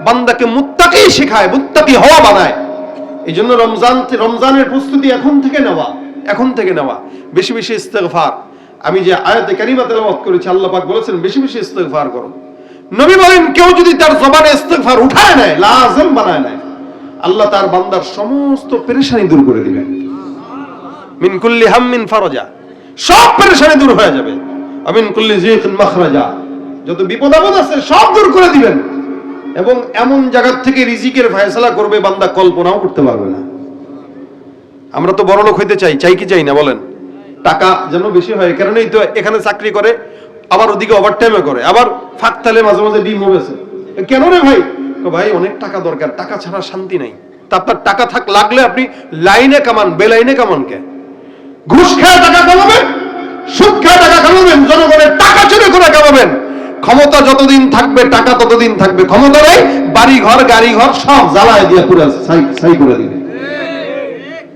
বান্দাকে মুত্তাকি শেখায়, মুত্তাকি হওয়া বানায়। এই জন্য রমজানের প্রস্তুতি এখন থেকে নেওয়া। বেশি বেশি ইস্তেগফার। আমি যে আয়াতে কারিমা তেলাওয়াত করেছি, আল্লাহ পাক বলেছেন বেশি বেশি ইস্তেগফার করো। নবী বলেন কেউ যদি তার জবানে ইস্তেগফার উঠায় নেয়, লাজিম বানায় নেয়, আল্লাহ তার বান্দার সমস্ত পেরেশানি দূর করে দিবেন। মিন কুল্লি হাম্মিন ফারাজা, সব পেরেশানি দূর হয়ে যাবে। আমিন কুল্লি যিকিন মাখরাজা, যত বিপদ আপদ আছে সব দূর করে দিবেন। এবং এমন জায়গা থেকে রিজিকের ফয়সালা করবে বান্দা কল্পনাও করতে পারবে না। আমরা তো বড় লোক হইতে চাই কি চাই না বলেন? টাকা যেন বেশি হয়, কারণেই তো এখানে চাকরি করে, আবার ওদিকে ওভারটাইমে করে, আবার ফাঁকতালে মাঝে মাঝে ডিম হয়েছে। কেন রে ভাই? ভাই অনেক টাকা দরকার, টাকা ছাড়া শান্তি নাই। তা আপনার টাকা লাগলে আপনি লাইনে কামান, বেলাইনে কামান কে? ঘুষ খেয়ে টাকা কামাবেন, সুদ খেয়ে টাকা কামাবেন, জনগণের টাকা চুরি করে কামাবেন। ক্ষমতা যতদিন থাকবে টাকা ততদিন থাকবে। ক্ষমতা নেই, বাড়ি ঘর গাড়ি ঘর সব জ্বালায় দিয়ে পুরো ছাই করে দিবে।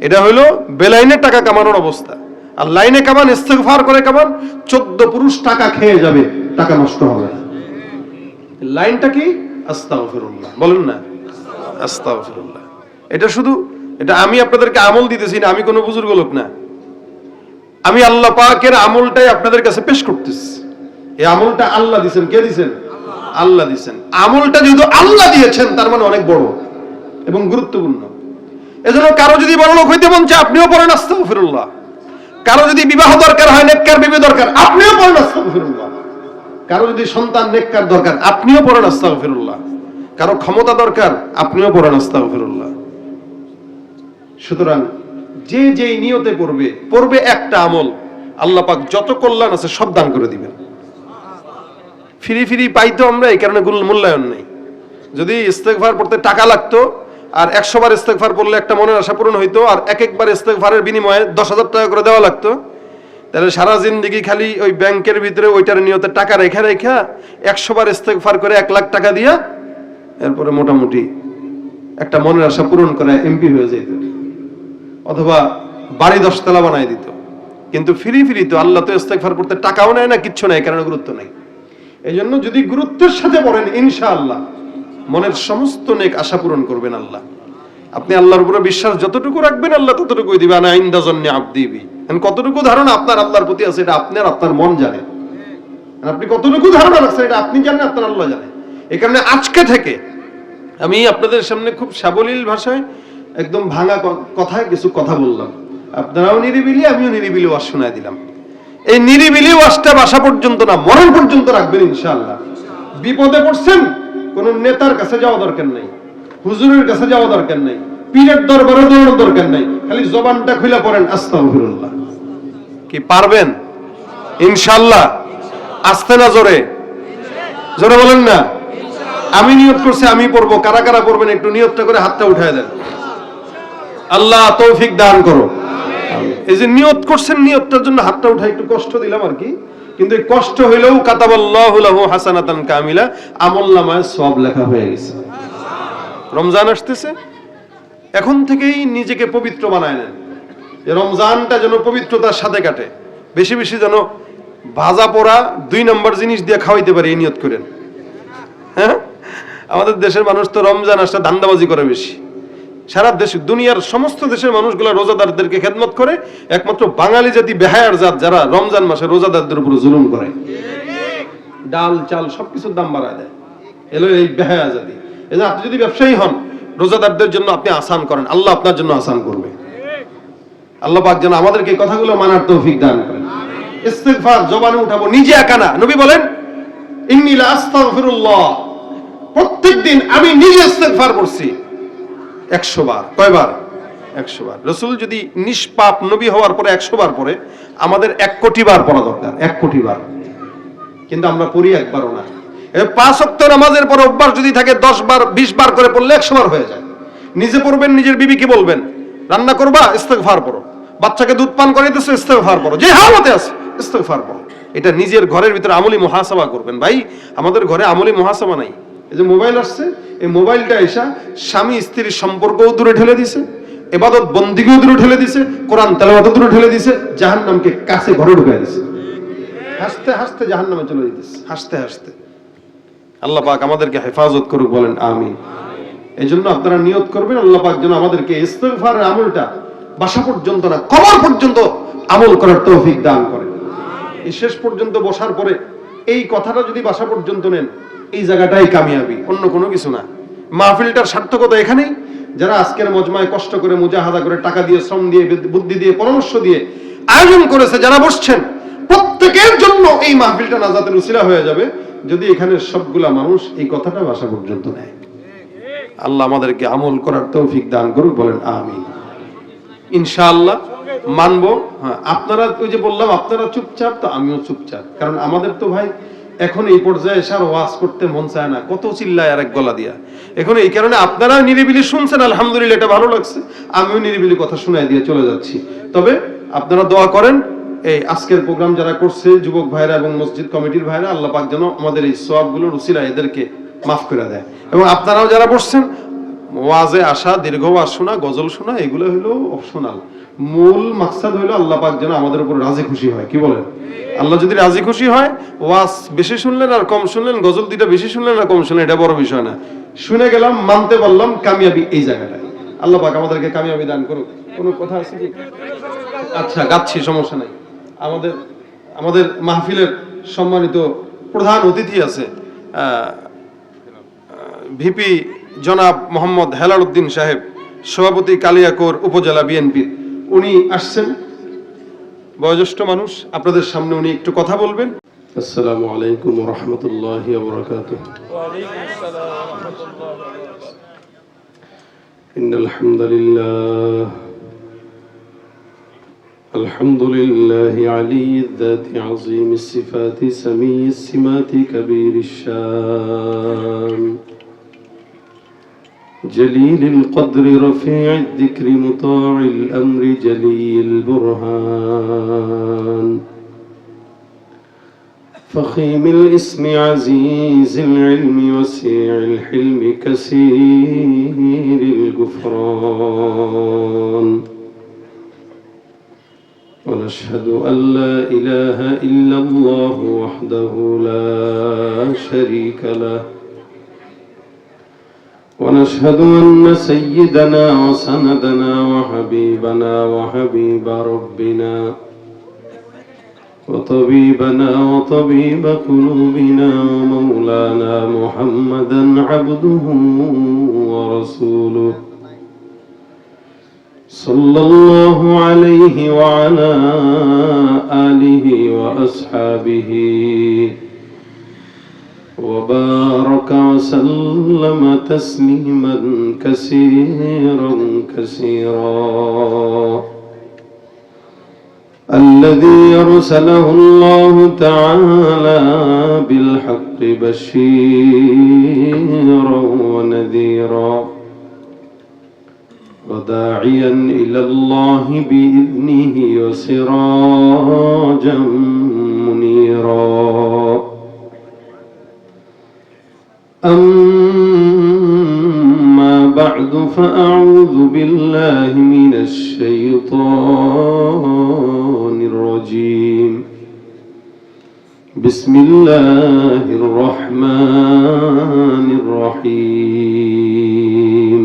এটা হইলো বেলাইনে টাকা কামানোর অবস্থা। আর লাইনে কামান, ইস্তেগফার করে কামান, 14 পুরুষ টাকা খেয়ে যাবে, টাকা নষ্ট হবে না। লাইনটা কি? আস্তাগফিরুল্লাহ বলেন না, আস্তাগফিরুল্লাহ। এটা আমি আপনাদেরকে আমল দিতেছি না, আমি কোনো বুজুর্গ লোক না। আমি আল্লাহ পাকের আমলটাই আপনাদের কাছে পেশ করতেছি। এই আমলটা আল্লাহ দিয়েছেন। কে দিয়েছেন? আল্লাহ দিয়েছেন। আমলটা যেহেতু আল্লাহ দিয়েছেন, তার মানে অনেক বড় এবং গুরুত্বপূর্ণ। এজন্য কারো যদি বড় লোক হইতে মন চায়, আপনিও পড়েন আস্তাগফিরুল্লাহ। কারো যদি বিবাহ দরকার হয়, নেককার বিবি দরকার, আপনিও পড়েন আস্তাগফিরুল্লাহ। কারো যদি সন্তান নেককার দরকার, আপনিও পড়েন আস্তাগফিরুল্লাহ। কারো ক্ষমতা দরকার, আপনিও পড়েন আস্তাগফিরুল্লাহ। সুতরাং যে যেই নিয়তে পড়বে একটা আমল, আল্লাহ পাক যত কল্যাণ আছে সব দান করে দিবেন। ফ্রি পাইতো আমরা, এই কারণে মূল্যায়ন নেই। যদি ইস্তেগফার পড়তে টাকা লাগতো, আর 100 বার ইস্তেগফার পড়লে একটা মনের আশা পূরণ হইতো, আর একবার ইস্তেগফারের বিনিময়ে 10,000 টাকা করে দেওয়া লাগতো, তাহলে সারা জিন্দেগি খালি ওই ব্যাংকের ভিতরে ওইটার নিয়তে টাকা রেখা 100 বার ইস্তেগফার করে 1 লাখ টাকা দিয়া এরপরে মোটামুটি একটা মনের আশা পূরণ করে এমপি হয়ে যেত, অথবা বাড়ি 10 তলা বানায় দিত। কিন্তু ফ্রি তো আল্লাহ তো ইস্তেগফার করতে টাকাও নেয় না, কিচ্ছু নাই, কারণ গুরুত্ব নাই। এই জন্য যদি গুরুত্বের সাথে পড়েন, ইনশাআল্লাহ মনের সমস্ত নেক আশা পূরণ করবেন আল্লাহ। আপনি আল্লাহর উপরে বিশ্বাস যতটুকু রাখবেন, আল্লাহ ততটুকুই দিবেন। আনা ইনদা জন্নি আবদি বি, কতটুকু ধারণা আপনার আল্লাহর প্রতি আছে, এটা আপনার মন জানে। আপনি কতটুকু ধারণা রাখছেন, এটা আপনি জানেন, আপনার আল্লাহ জানে। এই কারণে আজকে থেকে আমি আপনাদের সামনে খুব সাবলীল ভাষায়, একদম ভাঙা কথায় কিছু কথা বললাম। আপনারাও নিরিবিলি, আমিও নিরিবিলি ওয়াজ শোনায় দিলাম। এই নিরিবিলি ওয়াজটা বাসা পর্যন্ত না, মরণ পর্যন্ত রাখবেন ইনশাআল্লাহ। বিপদে পড়ছেন, কোন নেতার কাছে যাওয়া দরকার নাই, হুজুরের কাছে যাওয়া দরকার নাই, পীরের দরবারে দৌড়ানোর দরকার নাই, খালি জবানটা খুলে পড়েন আস্তাগফিরুল্লাহ। কি পারবেন? ইনশাআল্লাহ। আস্তে না জোরে? জোরে বলেন না। আমি নিয়ত করছি, আমি পড়বো। কারা কারা পড়বেন একটু নিয়তটা করে হাতটা উঠায় দেন। আল্লাহ তৌফিক দান করো। এই যে নিয়ত করছেন, নিয়তটার জন্য হাতটা উঠায় একটু কষ্ট দিলাম আর কি, কিন্তু এই কষ্ট হইলেও কাতাবাল্লাহু লাহু হাসানাতান কামিলা, আমলনামায় সওয়াব লেখা হয়ে গেছে। রমজান আসতেছে, এখন থেকেই নিজেকে পবিত্র বানায় নেন। এই রমজানটা যেন পবিত্রতার সাথে কাটে। বেশি বেশি যেন ভাজা পোড়া 2 নম্বর জিনিস দিয়ে খাওয়াইতে পারে, এই নিয়ত করেন। হ্যাঁ, আমাদের দেশের মানুষ তো রমজান আসলে ধান্দাবাজি করে বেশি। সারা দেশ, দুনিয়ার সমস্ত দেশের মানুষগুলো রোজাদারদেরকে খেদমত করে, একমাত্র বাঙালি জাতি বেহায়ার জাত যারা রমজান মাসে রোজাদারদের উপর জুলুম করে, ডাল চাল সবকিছুর দাম বাড়ায় দেয়। এলো এই বেহায়া জাতি। এই যে আপনি যদি ব্যবসায়ী হন, রোজাদারদের জন্য আপনি আসান করেন, আল্লাহ আপনার জন্য আসান করবে। আল্লাহ পাক যেন আমাদেরকে এই কথাগুলো মানার তৌফিক দান করেন। ইস্তিগফার জবানে উঠাবো, নিজে একা না। নবী বলেন ইন্নী লা আস্তাগফিরুল্লাহ, প্রত্যেকদিন আমি নিজে ইস্তিগফার করছি 100 বার। কয়বার? 100 বার। রাসূল যদি নিষ্পাপ নবী হওয়ার পরে 100 বার পড়ে, আমাদের 1 কোটি বার পড়া দরকার, 1 কোটি বার। কিন্তু আমরা পড়ি একবারও না। 5 ওয়াক্ত নামাজের পর অভ্যাস যদি থাকে 10 বার 20 বার করে পড়লে 100 বার হয়ে যায়। নিজে পড়বেন, নিজের বিবিকে বলবেন, রান্না করবা ইস্তেগফার পড়ো, বাচ্চাকে দুধ পান করাইতেছো ইস্তেগফার পড়ো, যে হালতে আছে ইস্তেগফার পড়ো। এটা নিজের ঘরের ভিতরে আমলি মুহাসাবা করবেন। ভাই, আমাদের ঘরে আমলি মুহাসাবা নাই। এই যে মোবাইল আসছে, এই মোবাইলটা এসা স্বামী স্ত্রীর সম্পর্কও দূরে ঠেলে দিছে, ইবাদত বন্দিগিও দূরে ঠেলে দিছে, কোরআন তেলাওয়াতও দূরে ঠেলে দিছে, জাহান্নামকে কাছে ঘরে ঢুকায় দিছে। হাসতে হাসতে জাহান্নামে চলে যেতেছে, হাসতে হাসতে। আল্লাহ পাক আমাদেরকে হেফাজত করুক, বলেন আমিন। এই জন্য আপনারা নিয়ত করবেন আল্লাহ পাক যেন আমাদেরকে ইস্তিগফারের আমলটা বাসা পর্যন্ত না, কবর পর্যন্ত আমল করার তৌফিক দান করেন। এই শেষ পর্যন্ত বসার পরে এই কথাটা যদি বাসা পর্যন্ত নেন, এই জায়গাটাই কামিয়াবি, অন্য কোনো কিছু না। মাহফিলটার সার্থকতা এখানেই, যারা আজকের মজমায় কষ্ট করে মুজাহাদা করে টাকা দিয়ে, শ্রম দিয়ে, বুদ্ধি দিয়ে, পরামর্শ দিয়ে আয়োজন করেছে, যারা বসছেন, প্রত্যেকের জন্য এই মাহফিলটা নাজাতের উসিলা হয়ে যাবে যদি এখানে সবগুলা মানুষ এই কথাটা বাসা পর্যন্ত নেয়। আল্লাহ আমাদেরকে আমল করার তৌফিক দান করুক, বলেন আমিন। ইনশাআল্লাহ মানবো। হ্যাঁ, আপনারা ওই যে বললাম আপনারা চুপচাপ, তো আমিও চুপচাপ, কারণ আমাদের তো ভাই এখন এই পর্যায়ে এসে আর ওয়াজ করতে মন চায় না, কত চিল্লায় আর এক গলা দিয়া। এখন এই কারণে আপনারা নিরিবিলি শুনছেন, আলহামদুলিল্লাহ, এটা ভালো লাগছে। আমিও নিরিবিলি কথা শোনাই দিয়ে চলে যাচ্ছি। তবে আপনারা দোয়া করেন, এই আজকের প্রোগ্রাম যারা করছে, যুবক ভাইরা এবং মসজিদ কমিটির ভাইরা, আল্লাহ পাক যেন আমাদের এই সওয়াবগুলোর উসিলায় এদেরকে মাফ করে দেয়। এবং আপনারাও যারা বসছেন, ওয়াজে আসা, দীর্ঘ ওয়াজ শোনা, গজল শোনা, এগুলো হলো অপশনাল। মূল মাকসাদ হলো আল্লাহ পাক যেন আমাদের উপর রাজি খুশি হয়। কি বলেন? আল্লাহ যদি রাজি খুশি হয়, ওয়াজ বেশি শুনলেন আর কম শুনলেন, গজল দুইটা বেশি শুনলেন আর কম শুনলেন, এটা বড় বিষয় না। শুনে গেলাম, মানতে পারলাম, কামিয়াবি এই জায়গাটায়। আল্লাহ পাক আমাদেরকে কামিয়াবি দান করুক। কোনো কথা আছে কি? আচ্ছা, গাচ্ছি, সমস্যা নাই। আমাদের মাহফিলের সম্মানিত প্রধান অতিথি আছে, ভিপি জনাব মোহাম্মদ হেলাল উদ্দিন সাহেব, সভাপতি কালিয়াকৈর উপজেলা বিএনপি। উনি আসছেন, বয়োজ্যেষ্ঠ মানুষ, আপনাদের সামনে উনি একটু কথা বলবেন। আসসালামু আলাইকুম ওয়া রাহমাতুল্লাহি ওয়া বারাকাতুহু। ওয়া আলাইকুম আসসালাম ওয়া রাহমাতুল্লাহি ওয়া বারাকাতুহু। ইন্নাল হামদুলিল্লাহ الحمد لله علي الذات عظيم الصفات سمي السمات كبير الشان جليل القدر رفيع الذكر مطاع الأمر جلي البرهان فخيم الاسم عزيز العلم وسيع الحلم كثير الغفران ونشهد أن لا إله إلا الله وحده لا شريك له ونشهد أن سيدنا وسندنا وحبيبنا وحبيب ربنا وطبيبنا وطبيب قلوبنا ومولانا محمدا عبده ورسوله صلى الله عليه وعلى آله وأصحابه وبارك وسلم تسليما كثيرا كثيرا الذي أرسله الله تعالى بالحق بشيرا ونذيرا وداعيا إلى الله بإذنه وسراجا منيرا أما بعد فأعوذ بالله من الشيطان الرجيم بسم الله الرحمن الرحيم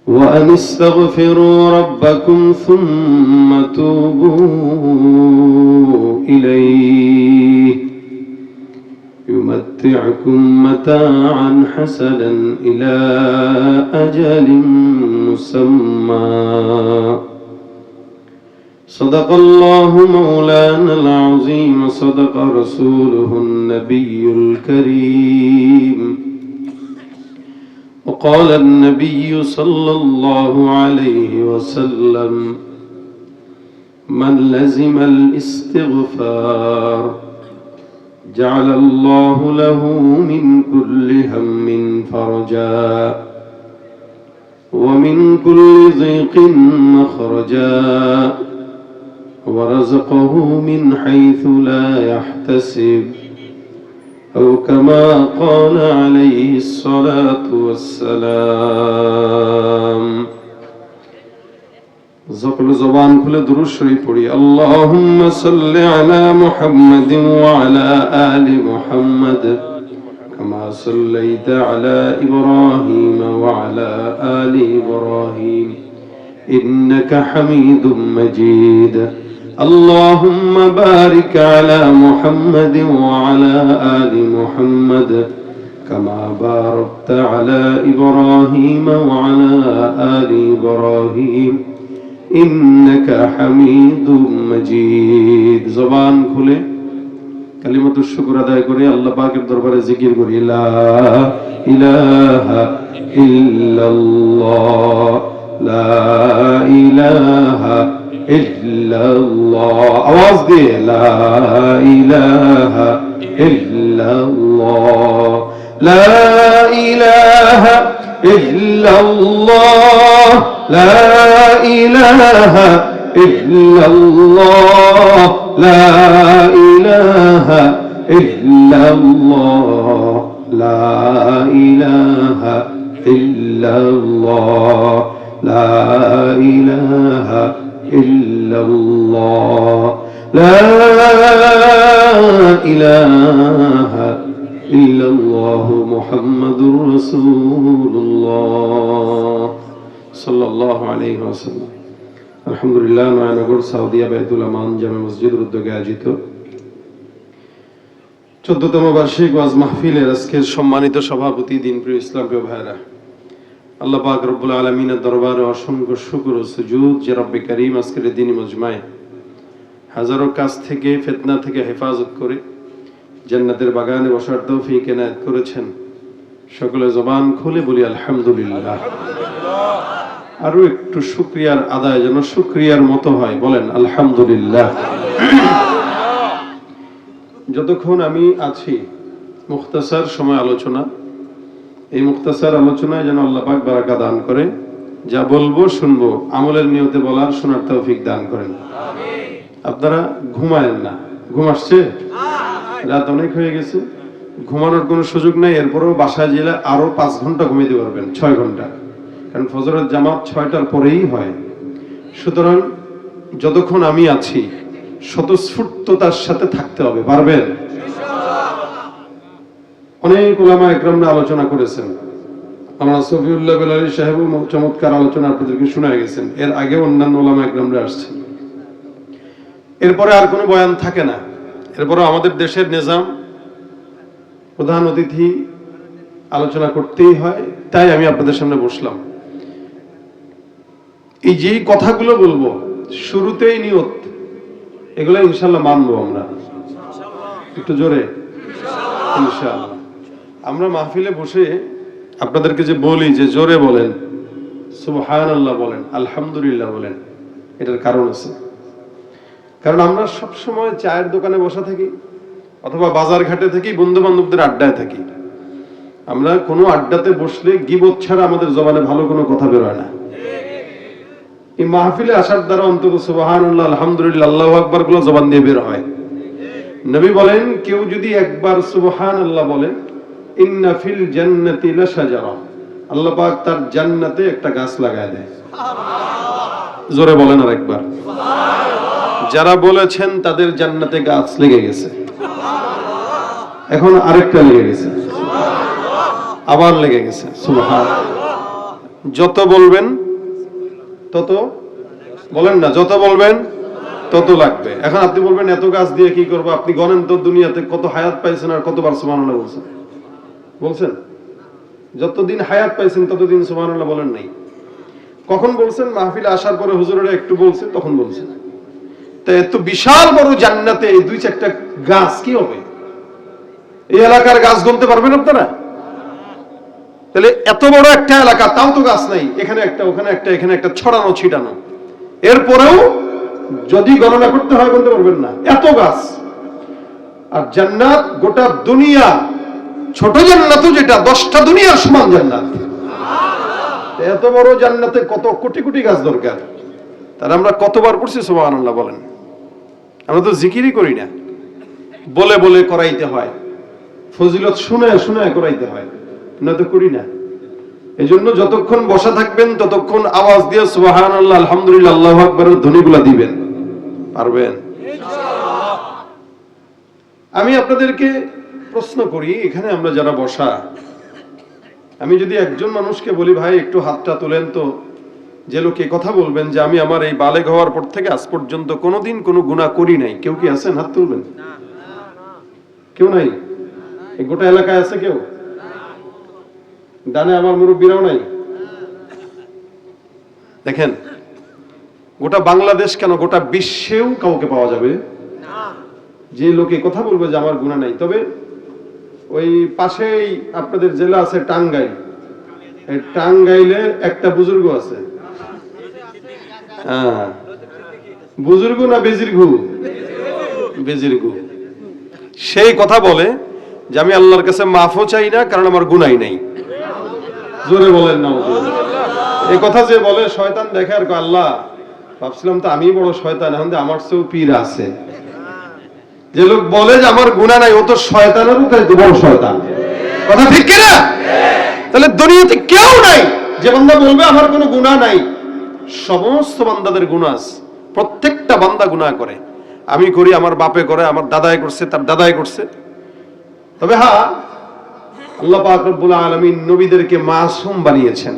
وأن استغفروا ربكم ثم توبوا إليه يمتعكم متاعا حسنا إلى أجل مسمى صدق الله مولانا العظيم صدق رسوله النبي الكريم وقال النبي صلى الله عليه وسلم من لزم الاستغفار جعل الله له من كل هم فرجا ومن كل ضيق مخرجا ورزقه من حيث لا يحتسب أو كما قال عليه الصلاة والسلام সকলে জবান খুলে দুরূদ শরীফ পড়ি। আল্লাহুম্মা সাল্লি আলা মুহাম্মাদিন ওয়া আলা আলি মুহাম্মাদ কামা সাল্লাইতা আলা ইব্রাহিম ওয়া আলা আলি ইব্রাহিম ইন্নাকা হামিদুম মাজিদ। আল্লাহুম্মা বারিক আলা মুহাম্মাদিন ওয়া আলা আলি মুহাম্মাদ كما باركت على إبراهيم وعلى آل إبراهيم إنك حميد مجيد। জবান খুলে কালিমাতুশ শুকর আদায় করে আল্লাহ পাকের দরবারে জিকির করি, লা ইলাহা ইল্লাল্লাহ, লা ইলাহা ইল্লাল্লাহ। আওয়াজ দিয়ে লা ইলাহা ইল্লাল্লাহ, لا إله إلا الله، لا إله إلا الله، لا إله إلا الله، لا إله إلا الله، لا إله إلا الله، لا إله ইল্লাল্লাহু মুহাম্মাদুর রাসূলুল্লাহ সাল্লাল্লাহু আলাইহি ওয়াসাল্লাম। আলহামদুলিল্লাহ, নয়ানগর সাউদিয়া বাইতুল আমান জামে মসজিদের উদ্যোগে আয়োজিত 14তম বার্ষিক ওয়াজ মাহফিলের আজকের সম্মানিত সভাপতি, দিনপ্রিয় ইসলামপ্রিয় ভাইরা, আল্লাহ পাক রব্বুল আলামিনের দরবারে অসংখ্য শুকর ও সুজুদ যে রব্বে কারীম আজকের দিনী মজমায় হাজারো কাজ থেকে, ফিতনা থেকে হেফাজত করে জান্নাতের বাগানে বসার তৌফিক এনায়েত করেছেন। সকলে জবান খুলে বলি আলহামদুলিল্লাহ। আরো একটু শুকরিয়ার আদায় যেন শুকরিয়ার মতো হয়, বলেন আলহামদুলিল্লাহ। যতক্ষণ আমি আছি মুখতাসার সময় আলোচনা, এই মুখতাসার আলোচনায় যেন আল্লাহ পাক বারাকা দান করে, যা বলবো শুনবো আমলের নিয়তে বলার শোনার তৌফিক দান করেন। আপনারা ঘুমায়েন না, ঘুম আসছে? রাত অনেক হয়ে গেছে, ঘুমানোর কোনো সুযোগ নাই। এরপরেও বাসায় গেলে আরো 5 ঘন্টা ঘুমিয়ে পারবেন, 6 ঘন্টা, কারণ ফজরের জামাত 6টার পরেই হয়। সুতরাং যতক্ষণ আমি আছি স্বতঃস্ফূর্ততার সাথে থাকতে হবে, পারবেন? অনেক উলামা একরামরা আলোচনা করেছেন, আমরা সফিউল্লাহ বেলালী সাহেবও চমৎকার আলোচনা আপনাদেরকে শোনায় গেছেন। এর আগে অন্যান্য উলামা একরামরা আসছেন। এরপরে আর কোনো বয়ান থাকে না। এরপরে আমাদের দেশের নিজাম, প্রধান অতিথি আলোচনা করতেই হয়, তাই আমি আপনাদের সামনে বসলাম। এই যে কথাগুলো বলবো শুরুতেই নিয়ত, এগুলো ইনশাল্লাহ মানবো আমরা, একটু জোরে ইনশাআল্লাহ। আমরা মাহফিলে বসে আপনাদেরকে যে বলি যে জোরে বলেন, সুবহানাল্লাহ বলেন, আলহামদুলিল্লাহ বলেন, এটার কারণ আছে। কারণ আমরা সবসময় চায়ের দোকানে বসা থাকি অথবা বাজার ঘাটে থাকি, বন্ধু বান্ধবদের আড্ডায় থাকি। আমরা কোনো আড্ডাতে বসলে গীবত ছাড়া আমাদের জবানে ভালো কোনো কথা বেরোয় না। এই মাহফিলে আসার দ্বারা অন্তত সুবহানাল্লাহ, আলহামদুলিল্লাহ, আল্লাহু আকবার গুলো জবান দিয়ে বের হয়। নবী বলেন, কেউ যদি একবার সুবহানাল্লাহ বলে, ইন্না ফিল জান্নাতি লাশাজারা, আল্লাহ পাক তার জান্নাতে একটা গাছ লাগায় দেয়। জোরে বলেন আর একবার। যারা বলেছেন তাদের জান্নাতে গাছ লেগে গেছে, এখন আরেকটা লেগে গেছে, আবার লেগে গেছে। সুবহানাল্লাহ। যত বলবেন তত, বলেন না, যত বলবেন তত লাগবে। এখন আপনি বলবেন এত গাছ দিয়ে কি করবো? আপনি গণেন তো দুনিয়াতে কত হায়াত পাইছেন আর কতবার সুবহানাল্লাহ বলছেন? বলছেন? যতদিন হায়াত পাইছেন ততদিন সুবহানাল্লাহ বলেন নাই। কখন বলছেন? মাহফিলে আসার পরে হুজুরেরা একটু বলছেন, তখন বলছেন। তাই এত বিশাল বড় জান্নাতে এই 2-4টা গাছ কি হবে? এই এলাকার গাছ গুনতে পারবেন আপনারা? তাহলে এত বড় একটা এলাকা, তাও তো গাছ নাই, এখানে একটা, ওখানে একটা, এখানে একটা, ছড়ানো ছিটানো। এরপরেও যদি গণনা করতে হয় বলতে পারবেন না, এত গাছ। আর জান্নাত গোটা দুনিয়া, ছোট জান্নাতও যেটা 10টা দুনিয়ার সমান জান্নাত। এত বড় জান্নাতে কত কোটি কোটি গাছ দরকার। তার আমরা কতবার পড়ছি সুবহানাল্লাহ বলেন? আমরা তো জিকিরই করি না, বলে বলে করাইতে হয়, ফজিলত শুনে শুনে করাইতে হয়, না তো করি না। এই জন্য যতক্ষণ বসা থাকবেন ততক্ষণ আওয়াজ দিয়ে সুবহানাল্লাহ আলহামদুলিল্লাহ আল্লাহু আকবারের ধ্বনিগুলা দিবেন। পারবেন? আমি আপনাদেরকে প্রশ্ন করি, এখানে আমরা যারা বসা, আমি যদি একজন মানুষকে বলি ভাই একটু হাতটা তোলেন তো, যে লোকে কথা বলবেন যে আমি আমার এই বালেগ হওয়ার পর থেকে আজ পর্যন্ত কোনোদিন কোনো গুনাহ করি নাই, কেউ কি আছেন? হাত তুলবেন। কেউ নাই? এই গোটা এলাকায় আছে কেউ? ডানে আমার মুরব্বীরাও নাই? দেখেন, গোটা বাংলাদেশ কেন গোটা বিশ্বেও কাউকে পাওয়া যাবে যে লোকে কথা বলবে যে আমার গুনাহ নাই। তবে ওই পাশেই আপনাদের জেলা আছে টাঙ্গাইল, এই টাঙ্গাইলে একটা বুজুর্গ আছে, বুজুর্গ না বেজিরগু? বেজিরগু। সেই কথা বলে যে আমি আল্লাহর কাছে মাফও চাই না, কারণ আমার গুনাই নাই। জোরে বলেন না। এই কথা যে বলে শয়তান দেখে আর আল্লাহ, ভাবছিলাম তো আমি বড় শয়তান, এখন আমার চেয়েও পীর আছে। যে লোক বলে যে আমার গুনাহ নাই, ও তো শয়তানেরও চাইতে বড় শয়তান। কথা ঠিক কি না? তাহলে দুনিয়াতে কেউ নাই যে বান্দা বলবে আমার কোনো গুনাহ নাই। সমস্ত বান্দাদের গুনাহ আছে, প্রত্যেকটা বান্দা গুনাহ করে। আমি করি, আমার বাপে করে, আমার দাদাই করছে, তার দাদাই করছে। তবে হ্যাঁ, আল্লাহ পাক রব্বুল আলামিন নবীদেরকে মাসুম বানিয়েছেন,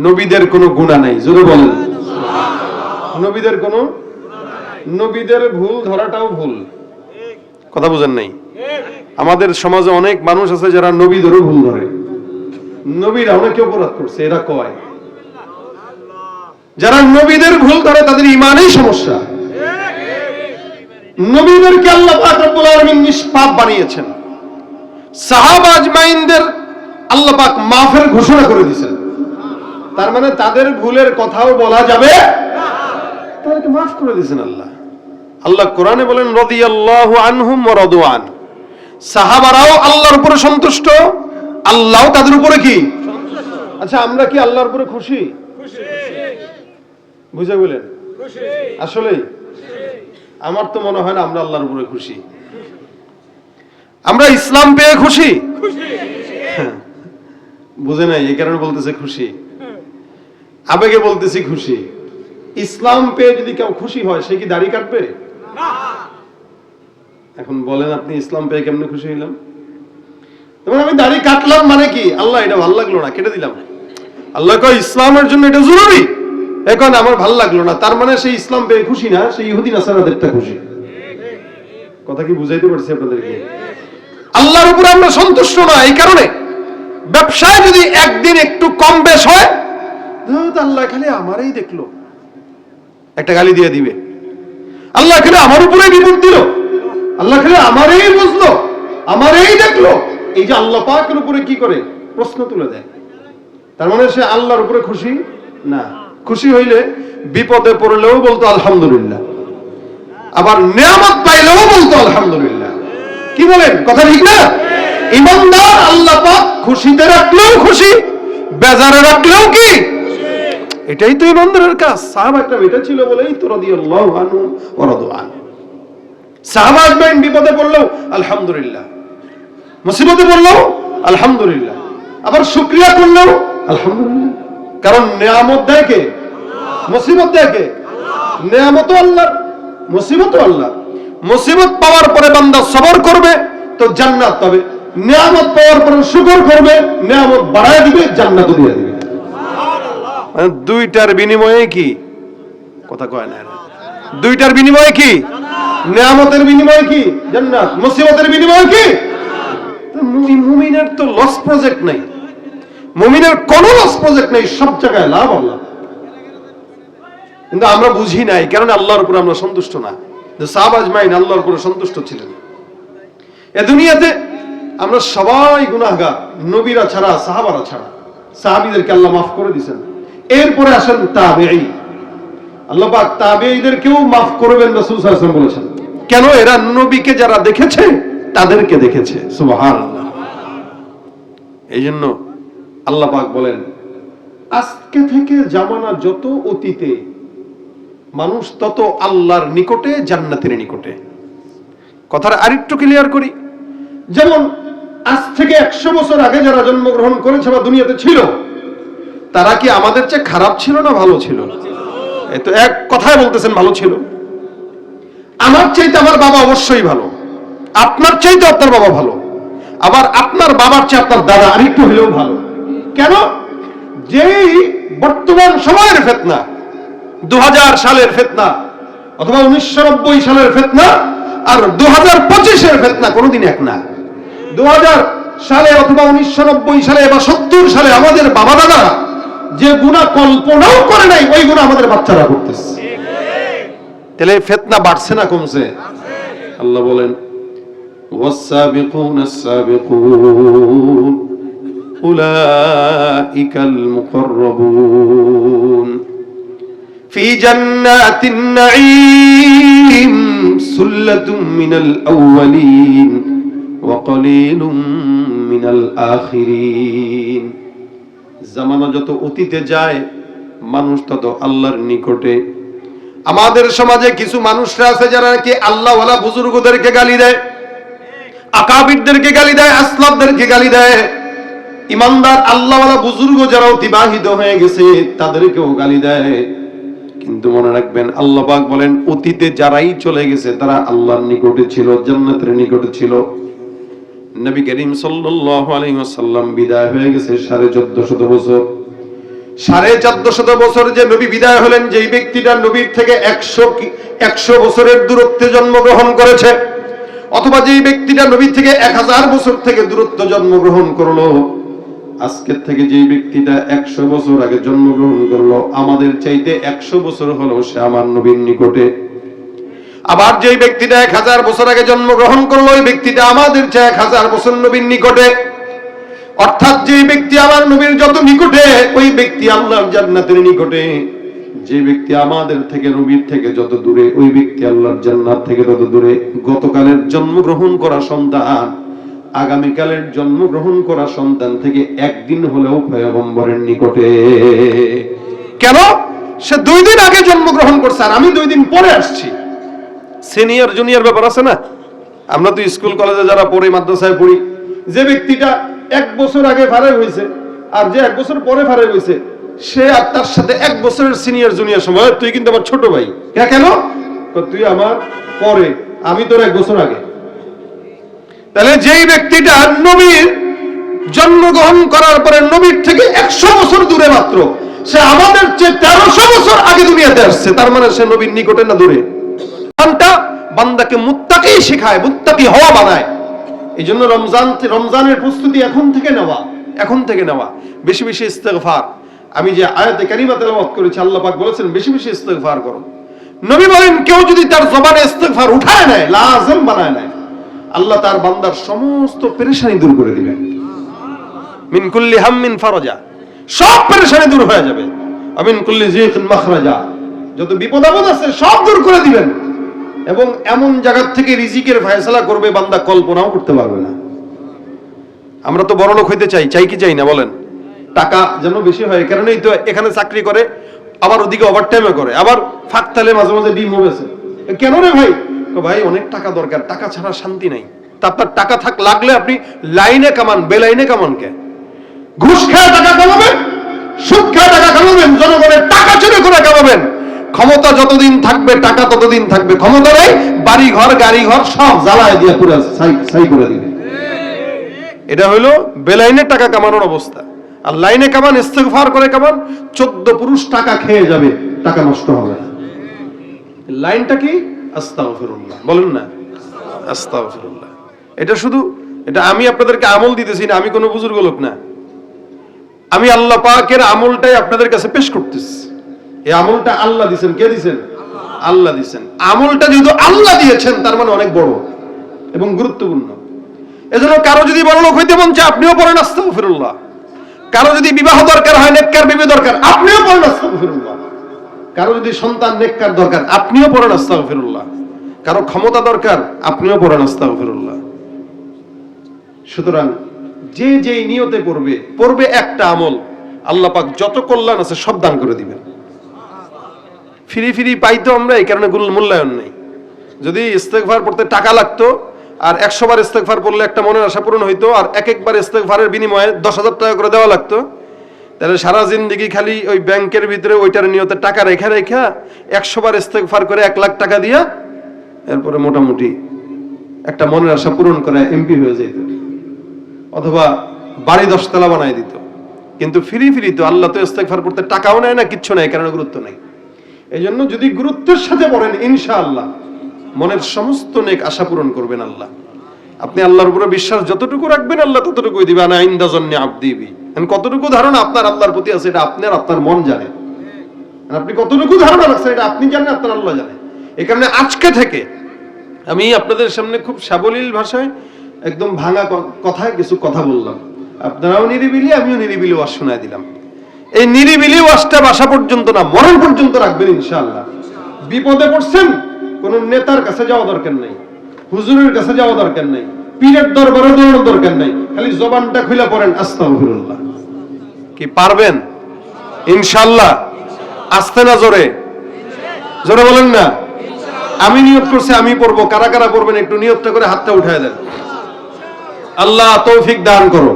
নবীদের কোনো গুনাহ নাই। জোরে বলেন নবীদের কোনো, নবীদের ভুল ধরাটাও ভুল। কথা বুঝেন নাই? আমাদের সমাজে অনেক মানুষ আছে যারা নবীদেরও ভুল ধরে। নবীরা অনেকে অপরাধ করছে, এরা কয় যারা নবীদের ভুল ধরে তাদের ঈমানেই সমস্যা। নবীদেরকে আল্লাহ পাক রব্বুল আলামিন নিষ্পাপ বানিয়েছেন, সাহাবা আজমাইনদের আল্লাহ পাক মাফের ঘোষণা করে দিয়েছেন। তার মানে তাদের ভুলের কথাও বলা যাবে না, তাদেরকে মাফ করে দিয়েছেন আল্লাহ। আল্লাহ কোরআনে বলেন রাদিয়াল্লাহু আনহুম ওয়া রাদু আন, সাহাবারাও আল্লাহর উপরে সন্তুষ্ট, আল্লাহও তাদের উপরে কি সন্তুষ্ট। আচ্ছা, আমরা কি আল্লাহর উপরে খুশি? খুশি। বুঝে বলেন খুশি। আসলে আমার তো মনে হয় না আমরা আল্লাহর উপরে খুশি। আমরা ইসলাম পেয়ে খুশি? খুশি। বুঝে নাই, এই কারণে বলতেছে খুশি। আবেগে বলতেছি খুশি। ইসলাম পেয়ে যদি কেউ খুশি হয়, সে কি দাড়ি কাটবে? না। এখন বলেন আপনি ইসলাম পেয়ে কেমনে খুশি হইলাম? তখন আমি দাড়ি কাটলাম মানে কি? আল্লাহ এটা ভালো লাগলো না, কেটে দিলাম। আল্লাহ কয় ইসলামের জন্য এটা জরুরি, এখন আমার ভালো লাগলো না, তার মানে সেই ইসলাম পেয়ে খুশি না, সেই ইহুদি নাসারাদেরটা খুশি। কথা কি বুঝাইতে পারছি আপনাদেরকে? আল্লাহর উপরে আমরা সন্তুষ্ট না, এই কারণে ব্যবসায় যদি একদিন একটু কম বেশ হয়, আল্লাহ খালি আমারই দেখলো, একটা গালি দিয়ে দিবে। আল্লাহ খালি আমার উপরে বিপদ দিল, আল্লাহ খালি আমারই বুঝলো, আমারই দেখলো। এই যে আল্লাহ পাকের উপরে কি করে প্রশ্ন তুলে দেয়, তার মানে সে আল্লাহর উপরে খুশি না। খুশি হইলে বিপদে পড়লেও বলতো আলহামদুলিল্লাহ, আবার নিয়ামত পাইলেও বলতো আলহামদুলিল্লাহ। কি বলেন? কথা ঠিক না? ইমানদার আল্লাহ পাক খুশিতে রাখলেও খুশি, বেজারে রাখলেও কি? এটাই তো ইমানদারের কাজ। সাহাবাটা এটা ছিল বলেই তো রাদিয়াল্লাহু আনহু ওয়া রাদু আন। সাহাবা আজমাইন বিপদে পড়লেও আলহামদুলিল্লাহ, মুসিবতে পড়লেও আলহামদুলিল্লাহ, আবার শুকরিয়া করলেও আলহামদুলিল্লাহ। কারণ নিয়ামত দেয় কে? মুসিবত দেয় কে? নিয়ামতও আল্লাহর, মুসিবতও আল্লাহর। মুসিবত পাওয়ার পরে বান্দা সবর করবে তো জান্নাত পাবে, নিয়ামত পাওয়ার পরে শুকর করবে, নিয়ামত বাড়ায় দিবে, জান্নাতও দিয়ে দিবে। মানে দুইটার বিনিময়ে কি? কথা কয় না, দুইটার বিনিময়ে কি? নিয়ামতের বিনিময়ে কি? জান্নাত। মুসিবতের বিনিময়ে কি? মুমিনের তো লস প্রজেক্ট নাই, মুমিনের কোন লস প্রজেক্ট নেই, সব জায়গায় লাভ আল্লাহ। কিন্তু আমরা বুঝি নাই, কারণ আল্লাহর উপরে আমরা সন্তুষ্ট না। সাহাবা আজমাইন আল্লাহর উপরে সন্তুষ্ট ছিলেন। এ দুনিয়াতে আমরা সবাই গুনাহগার, নবীরা ছাড়া, সাহাবারা ছাড়া। সাহাবীদেরকে আল্লাহ মাফ করে দিয়েছেন। এরপরে আসেন তাবেঈ। আল্লাহ পাক তাবেঈদেরকেও মাফ করবেন, রাসূল সাল্লাল্লাহু আলাইহি ওয়াসাল্লাম বলেছেন। কেন? এরা নবীকে যারা দেখেছে তাদেরকে দেখেছে। সুবহানাল্লাহ। এইজন্য আল্লাহ পাক বলেন আজকে থেকে জামানা যত অতীতে, মানুষ তত আল্লাহর নিকটে, জান্নাতের নিকটে। কথাটা আরেকটু ক্লিয়ার করি। যেমন আজ থেকে 100 বছর আগে যারা জন্মগ্রহণ করেছে বা দুনিয়াতে ছিল, তারা কি আমাদের চেয়ে খারাপ ছিল না ভালো ছিল? এই তো এক কথায় বলতেছেন ভালো ছিল। আমার চাইতে আমার বাবা অবশ্যই ভালো, আপনার চাইতে আপনার বাবা ভালো, আবার আপনার বাবার চেয়ে আপনার দাদা আরেকটু হলেও ভালো। কেন? যেই বর্তমান সময়ের ফিতনা, 2000 সালের ফিতনা অথবা 1990 সালের ফিতনা আর 2025 এর ফিতনা কোনোদিন এক না। 2000 সালে অথবা 1990 সালে বা 70 সালে আমাদের বাবা দাদা যে গুনাহ কল্পনাও করে নাই, ওই গুনাহ আমাদের বাচ্চারা করতেছে। তাহলে ফিতনা বাড়ছে না কমছে? আল্লাহ বলেন ওয়াস-সাবিকুনাস সাবিকুন উলাইকাল মুকাররাবুন ফি জান্নাতিন নাঈম সুল্লাতুম মিনাল আউয়ালিন ওয়া কলিলুম মিনাল আখিরিন। জামানা যত অতীতে যায় মানুষ তত আল্লাহর নিকটে। আমাদের সমাজে কিছু মানুষরা আছে যারা নাকি আল্লাহওয়ালা বুজুর্গদেরকে গালি দেয়, আকাবিরদেরকে গালি দেয়, আসলাফদেরকে গালি দেয়। ইমানদার আল্লাহওয়ালা বুজুর্গ যারা অতিবাহিত হয়ে গেছে তাদেরকেও গালি দেয়। কিন্তু মনে রাখবেন আল্লাহ পাক বলেন অতীতে যারাই চলে গেছে তারা আল্লাহর নিকটে ছিল, জান্নাতের নিকটে ছিল। নবী করিম সাল্লাল্লাহু আলাইহি ওয়াসাল্লাম বিদায় হয়ে গেছে 1450 বছর। 1450 বছর যে নবী বিদায় হলেন, যেই ব্যক্তিটা নবীর থেকে 100 বছরের দূরত্বে জন্মগ্রহণ করেছে, অথবা যেই ব্যক্তিটা নবীর থেকে 1000 বছর থেকে দূরত্ব জন্মগ্রহণ করলো, আজকের থেকে যেই ব্যক্তিটা 100 বছর আগে জন্মগ্রহণ করলো, আমাদের চাইতে 100 বছর হলো সে আমার নবীর নিকটে। আবার যেই ব্যক্তিটা 1000 বছর আগে জন্মগ্রহণ করলো, ওই ব্যক্তিটা আমাদের চেয়ে 1000 বছর নবীর নিকটে। অর্থাৎ যে ব্যক্তি আমার নবীর যত নিকটে, ওই ব্যক্তি আল্লাহর জান্নাতের নিকটে। যে ব্যক্তি আমাদের থেকে নবীর থেকে যত দূরে, ওই ব্যক্তি আল্লাহর জান্নাত থেকে তত দূরে। গতকালের জন্মগ্রহণ করা সন্তান আগামীকালের জন্মগ্রহণ করা সন্তান থেকে একদিন হলেও পয়গম্বরের নিকটে। কেন? সে 2 দিন আগে জন্মগ্রহণ করছে আর আমি 2 দিন পরে আসছি। সিনিয়র জুনিয়র ব্যাপার আছে না? আমরা তো স্কুল কলেজে যারা পড়ি, মাদ্রাসায় পড়ি, যে ব্যক্তিটা 1 বছর আগে ফারেগ হয়েছে আর যে 1 বছর পরে ফারেগ হয়েছে, সে আর তার সাথে 1 বছরের সিনিয়র জুনিয়র সময়, তুই কিন্তু আমার ছোট ভাই। কেন? তুই আমার পরে, আমি তোর 1 বছর আগে। তাহলে যেই ব্যক্তিটা নবীর জন্মগ্রহণ করার পরে নবীর থেকে 100 বছর দূরে মাত্র, সে আমাদের চেয়ে 1300 বছর আগে দুনিয়াতে আসছে। তার মানে সে নবীর নিকটে না দূরে? বান্দাকে মুত্তাকি শেখায়, মুত্তাকি হওয়া বানায়। এই জন্য রমজানের প্রস্তুতি এখন থেকে নেওয়া। বেশি বেশি ইস্তেগফার। আমি যে আয়াতে কারিমা তেলাওয়াত করেছি, আল্লাহ পাক বলেছেন বেশি বেশি ইস্তেগফার করো। নবী বলেন কেউ যদি তার জবানে ইস্তেগফার উঠায় নেয়, লাজিম বানায় নেয়, আল্লাহ তার বান্দার সমস্ত পেরেশানি দূর করে দিবেন। মিন কুল্লি হাম্মিন ফারাজা, সব পেরেশানি দূর হয়ে যাবে। আমিন কুল্লি যিকিন মাখরাজা, যত বিপদ আপদ আছে সব দূর করে দিবেন। এবং এমন জায়গা থেকে রিজিকের ফয়সালা করবে বান্দা কল্পনাও করতে পারবে না। আমরা তো বড়লোক হইতে চাই কি চাই না বলেন? টাকা যেন বেশি হয়, কারণেই তো এখানে চাকরি করে, আবার ওদিকে ওভারটাইমও করে, আবার ফাঁকতালে মাঝে মাঝে ডিম হয়েছে। কেন রে ভাই? ভাই অনেক টাকা দরকার, টাকা ছাড়া শান্তি নাই। তা আপনার টাকা লাগলে আপনি লাইনে কামান, বেলাইনে কামান কে? ঘুষ খেয়ে টাকা কামাবেন, সুদ খেয়ে টাকা কামাবেন, জনগণের টাকা চুরি করে কামাবেন। ক্ষমতা যতদিন থাকবে টাকা ততদিন থাকবে, ক্ষমতা নেই বাড়ি ঘর গাড়ি ঘর সব জ্বালায় দিয়ে পুরো ছাই করে দিবে। এটা হলো বেলাইনে টাকা কামানোর অবস্থা। আর লাইনে কামান, ইস্তেগফার করে কামান, 14 পুরুষ টাকা খেয়ে যাবে, টাকা নষ্ট হবে না। লাইনটা কি? আস্তাগফিরুল্লাহ বলেন না, আস্তাগফিরুল্লাহ। এটা আমি আপনাদেরকে আমল দিতেছি না, আমি কোনো বুজুর্গ লোক না। আমি আল্লাহ পাকের আমলটাই আপনাদের কাছে পেশ করতেছি। এই আমলটা আল্লাহ দিয়েছেন। কে দিয়েছেন? আল্লাহ দিয়েছেন। আমলটা যেহেতু আল্লাহ দিয়েছেন, তার মানে অনেক বড় এবং গুরুত্বপূর্ণ। এজন্য কারো যদি বড় লোক হইতে মন চায়, আপনিও পড়েন আস্তাগফিরুল্লাহ। কারো যদি বিবাহ দরকার হয়, নেককার বিবি দরকার, আপনিও পড়েন আস্তাগফিরুল্লাহ। কারো যদি সন্তান নেককার দরকার, আপনিও পড়েন আস্তাগফিরুল্লাহ। কারো ক্ষমতা দরকার, আপনিও পড়েন আস্তাগফিরুল্লাহ। সুতরাং যে যেই নিয়তে পড়বে একটা আমল, আল্লাহ পাক যত কল্যাণ আছে সব দান করে দিবেন। ফ্রি পাইতো আমরা, এই কারণে মূল্যায়ন নেই। যদি ইস্তেগফার পড়তে টাকা লাগতো, আর 100 বার ইস্তেগফার পড়লে একটা মনের আশা পূরণ হইতো, আর এক একবার ইস্তেগফারের বিনিময়ে 10,000 টাকা করে দেওয়া লাগতো, তাহলে সারা জিন্দেগি খালি ওই ব্যাংকের ভিতরে ওইটার নিয়তে টাকা রেখা 100 বার ইস্তেগফার করে 1 লাখ টাকা দিয়া এরপরে মোটামুটি একটা মনের আশা পূরণ করে এমপি হয়ে যেত, অথবা বাড়ি 10 তলা বানায় দিত। কিন্তু ফ্রি তো আল্লাহ তো ইস্তেগফার করতে টাকাও নেয় না, কিচ্ছু নাই, কারণ গুরুত্ব নাই। এই জন্য যদি গুরুত্বের সাথে পড়েন, ইনশাআল্লাহ মনের সমস্ত নেক আশা পূরণ করবেন আল্লাহ। আপনি আল্লাহর উপরে বিশ্বাস যতটুকু রাখবেন, আল্লাহ ততটুকুই দিবেন। আনা ইনদা জন্নি আবদি বি, কতটুকু ধারণা আপনার আল্লাহর প্রতি আছে এটা আপনার মন জানে। আপনি কতটুকু ধারণা রাখছেন এটা আপনি জানেন, আপনার আল্লাহ জানে। এই কারণে আজকে থেকে আমি আপনাদের সামনে খুব সাবলীল ভাষায় একদম ভাঙা কথায় কিছু কথা বললাম, আপনারাও নিরিবিলি, আমিও নিরিবিলি ওয়াজ শোনায় দিলাম। এই নিরিবিলি ওয়াজটা বাসা পর্যন্ত না, মরণ পর্যন্ত রাখবেন ইনশাআল্লাহ। বিপদে পড়ছেন, কোন নেতার কাছে যাওয়া দরকার নাই, হুজুরের কাছে যাওয়া দরকার নাই, পীরের দরবারে দৌড়ানোর দরকার নাই, খালি জবানটা খুলে পড়েন আস্তাগফিরুল্লাহ। কি পারবেন? ইনশাআল্লাহ। আস্তে না জোরে? জোরে বলেন না। আমি নিয়ত করছি আমি পড়বো, কারা কারা পড়বেন একটু নিয়তটা করে হাতটা উঠায় দেন। আল্লাহ তৌফিক দান করো।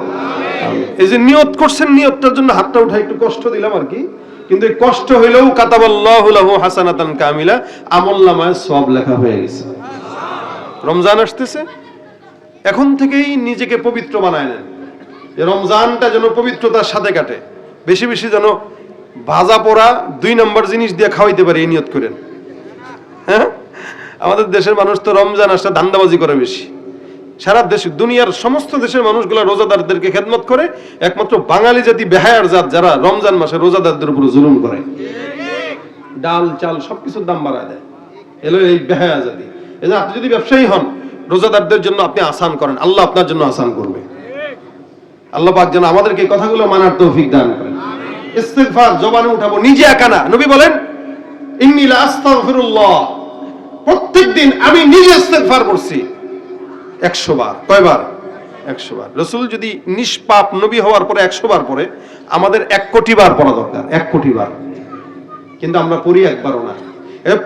এই যে নিয়ত করছেন, নিয়তটার জন্য হাতটা উঠায় একটু কষ্ট দিলাম আর কি, কিন্তু এই কষ্ট হইলেও কাতাবাল্লাহু লাহু হাসানাতান কামিলা, আমলনামায় সওয়াব লেখা হয়ে গেছে। রমজান আসতেছে, এখন থেকেই নিজেকে পবিত্র বানায় নেন, রমজানটা যেন পবিত্রতার সাথে কাটে। বেশি বেশি যেন ভাজা পোড়া 2 নম্বর জিনিস দিয়ে খাওয়াইতে পারে, এই নিয়ত করেন। হ্যাঁ, আমাদের দেশের মানুষ তো রমজান আসলে ধান্দাবাজি করে বেশি। সারা দেশ, দুনিয়ার সমস্ত দেশের মানুষগুলা রোজাদারদেরকে খেদমত করে, একমাত্র বাঙালি জাতি বেহায়ার জাত যারা রমজান মাসে রোজাদারদের উপর জুলুম করে, ডাল চাল সবকিছুর দাম বাড়ায় দেয়। এলো এই বেহায়া জাতি। এই যে আপনি যদি ব্যবসায়ী হন, রোজাদারদের জন্য আপনি আসান করেন, আল্লাহ আপনার জন্য আসান করবে। আল্লাহ পাক যেন আমাদেরকে এই কথাগুলো মানার তৌফিক দান করেন। ইস্তিগফার জবানে উঠাবো, নিজে একা না। নবী বলেন ইন্নী লা আস্তাগফিরুল্লাহ, প্রত্যেকদিন আমি নিজে ইস্তিগফার করছি 100 বার। কয়বার? 100 বার। রাসূল যদি নিষ্পাপ নবী হওয়ার পরে 100 বার পড়ে, আমাদের 1 কোটি বার পড়া দরকার, 1 কোটি বার। কিন্তু আমরা পড়ি একবারও না।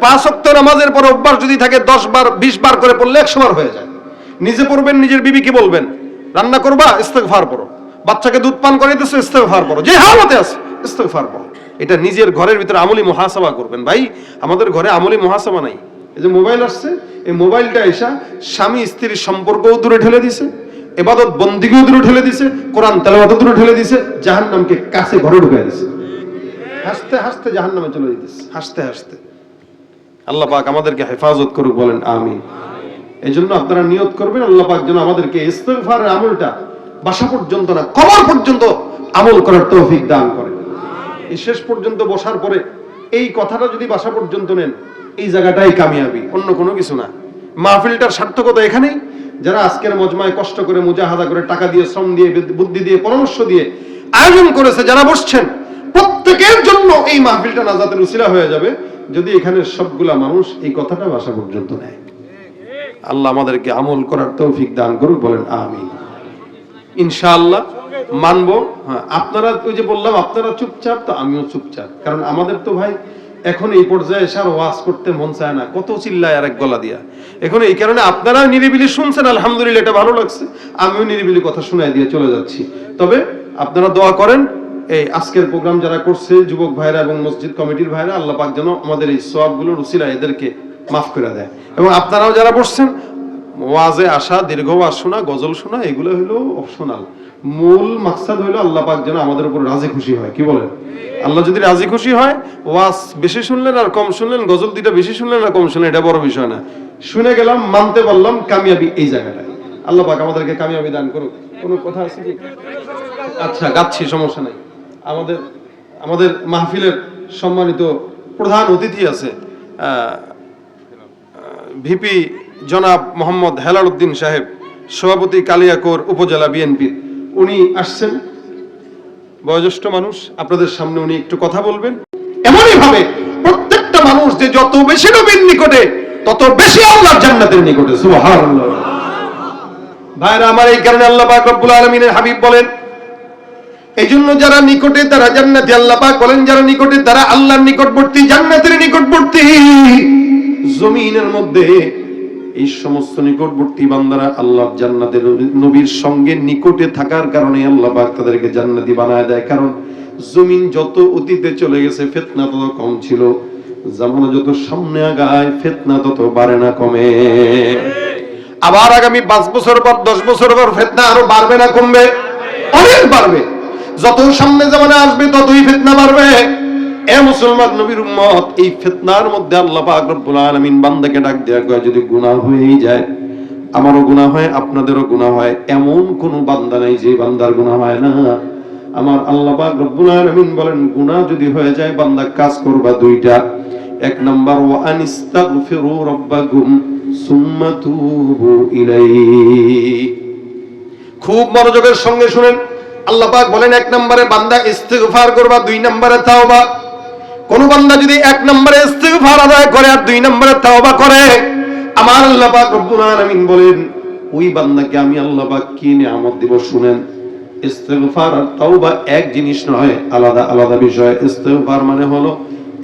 5 ওয়াক্ত নামাজের পর অভ্যাস যদি থাকে 10 বার 20 বার করে পড়লে 100 বার হয়ে যায়। নিজে পড়বেন, নিজের বিবিকে বলবেন, রান্না করবা ইস্তেগফার পড়ো, বাচ্চাকে দুধ পান করাইতেছো ইস্তেগফার পড়ো, যে হালতে আছে ইস্তেগফার পড়ো। এটা নিজের ঘরের ভিতরে আমলি মুহাসাবা করবেন। ভাই, আমাদের ঘরে আমলি মুহাসাবা নাই। এই যে মোবাইল আসছে, এই মোবাইলটা এসা স্বামী স্ত্রীর সম্পর্কও দূরে ঠেলে দিছে, ইবাদত বন্দেগীও দূরে ঠেলে দিছে, কোরআন তেলাওয়াতও দূরে ঠেলে দিছে, জাহান্নামকে কাছে ঘরে ঢুকায় দিছে। হাসতে হাসতে জাহান্নামে চলে যেতেছে, হাসতে হাসতে। আল্লাহ পাক আমাদেরকে হেফাজত করুক, বলেন আমিন। এই জন্য আপনারা নিয়ত করবেন, আল্লাহ পাক যেন আমাদেরকে ইস্তিগফারের আমলটা বাসা পর্যন্ত না, কবর পর্যন্ত আমল করার তৌফিক দান করেন। এই শেষ পর্যন্ত বসার পরে এই কথাটা যদি বাসা পর্যন্ত নেন, এই জায়গাটাই কামিয়াবি, অন্য কোনো কিছু না। মাহফিলটার সার্থকতা এখানেই। যারা আজকের মজমায় কষ্ট করে মুজাহাদা করে টাকা দিয়ে, শ্রম দিয়ে, বুদ্ধি দিয়ে, পরামর্শ দিয়ে আয়োজন করেছে, যারা বসছেন, প্রত্যেকের জন্য এই মাহফিলটা নাজাতের উসিলা হয়ে যাবে যদি এখানে সবগুলা মানুষ এই কথাটা বাসা পর্যন্ত নেয়। আল্লাহ আমাদেরকে আমল করার তৌফিক দান করুক, বলেন আমিন। ইনশাআল্লাহ মানবো। হ্যাঁ, আপনারা ওই যে বললাম আপনারা চুপচাপ, তো আমিও চুপচাপ, কারণ আমাদের তো ভাই এখন এই পর্যায়ে এসে আর ওয়াজ করতে মন চায় না, কত চিল্লায় আর এক গলা দিয়া। এখন এই কারণে আপনারা নিরিবিলি শুনছেন, আলহামদুলিল্লাহ, এটা ভালো লাগছে। আমিও নিরিবিলি কথা শোনায় দিয়ে চলে যাচ্ছি। তবে আপনারা দোয়া করেন, এই আজকের প্রোগ্রাম যারা করছে, যুবক ভাইরা এবং মসজিদ কমিটির ভাইরা, আল্লাহ পাক যেন আমাদের এই সওয়াবগুলোর উসিলা এদেরকে মাফ করে দেয়। এবং আপনারাও যারা বসছেন, ওয়াজে আসা, দীর্ঘ ওয়াজ শোনা, গজল শোনা, এগুলো হলো অপশনাল। মূল মাকসাদ হলো আল্লাহ পাক যেন আমাদের উপর রাজি খুশি হয়। কি বলেন? আল্লাহ যদি রাজি খুশি হয়, ওয়াজ বেশি শুনলেন আর কম শুনলেন, গজল দুইটা বেশি শুনলেন আর কম শুনলেন, এটা বড় বিষয় না। শুনে গেলাম, মানতে পারলাম, কামিয়াবি এই জায়গাটায়। আল্লাহ পাক আমাদেরকে কামিয়াবি দান করুক। কোনো কথা আছে কি? আচ্ছা, গাচ্ছি, সমস্যা নাই। আমাদের মাহফিলের সম্মানিত প্রধান অতিথি আছে, ভিপি জনাব মোহাম্মদ হেলাল উদ্দিন সাহেব, সভাপতি কালিয়াকৈর উপজেলা বিএনপির। উনি আসছেন, বয়োজ্যেষ্ঠ মানুষ, আপনাদের সামনে উনি একটু কথা বলবেন। এমনই ভাবে প্রত্যেকটা মানুষ যে যত বেশি নবীর নিকটে, তত বেশি আল্লাহর জান্নাতের নিকটে। সুবহানাল্লাহ। ভাইরা আমার, এই কারণে আল্লাহ পাক রব্বুল আলামিনের হাবিব বলেন, এই জন্য যারা নিকটে তারা জান্নাতি। আল্লাহ পাক বলেন, যারা নিকটে তারা আল্লাহর নিকটবর্তী, জান্নাতের নিকটবর্তী। জমিনের মধ্যে এই সমস্ত নিকটবর্তী বান্দারা আল্লাহর জান্নাতের নবীর সঙ্গে নিকটে থাকার কারণে আল্লাহ পাক তাদেরকে জান্নাতি বানায় দেয়। কারণ জমিন যত অতীতে চলে গেছে ফিতনা তত কম ছিল, জামানা যত সামনে আগায় ফিতনা তত বাড়ে না কমে। আবার আগামী 5 বছর পর 10 বছর পর ফিতনা আরো বাড়বে না কমবে? অনেক বাড়বে। যত সামনে জামানা আসবে ততই ফিতনা বাড়বে। এ মুসলমান নবীর উম্মত, এই ফিতনার মধ্যে আল্লাহ পাক রব্বুল আলামিন বান্দাকে ডাক দেয়া কয়, যদি গুনাহ হয়েই যায়, আমারও গুনাহ হয় আপনাদেরও গুনাহ হয়, এমন কোন বান্দা নাই যে বান্দার গুনাহ হয় না। আমার আল্লাহ পাক রব্বুল আলামিন বলেন, গুনাহ যদি হয়ে যায় বান্দা কাজ করবা দুইটা। এক নাম্বার, ওয়া আনিস্তাগফিরু রাব্বাকুম সুম্মা তুবু ইলাইহি। খুব মনোযোগের সঙ্গে শুনেন, আল্লাহ পাক বলেন এক নম্বরে বান্দা ইস্তিগফার করবা, 2 নম্বরে তাওবা। কোন বান্দা যদি 1 নম্বরে ইস্তিগফার আদায় করে আর 2 নম্বরে তাওবা করে, আমার আল্লাহ পাক রব্বুল আলামিন বলেন ওই বান্দাকে আমি আল্লাহ পাক কি নিয়ামত দিব শুনেন। ইস্তিগফার আর তাওবা এক জিনিস নয়, আলাদা আলাদা বিষয়। ইস্তিগফার মানে হলো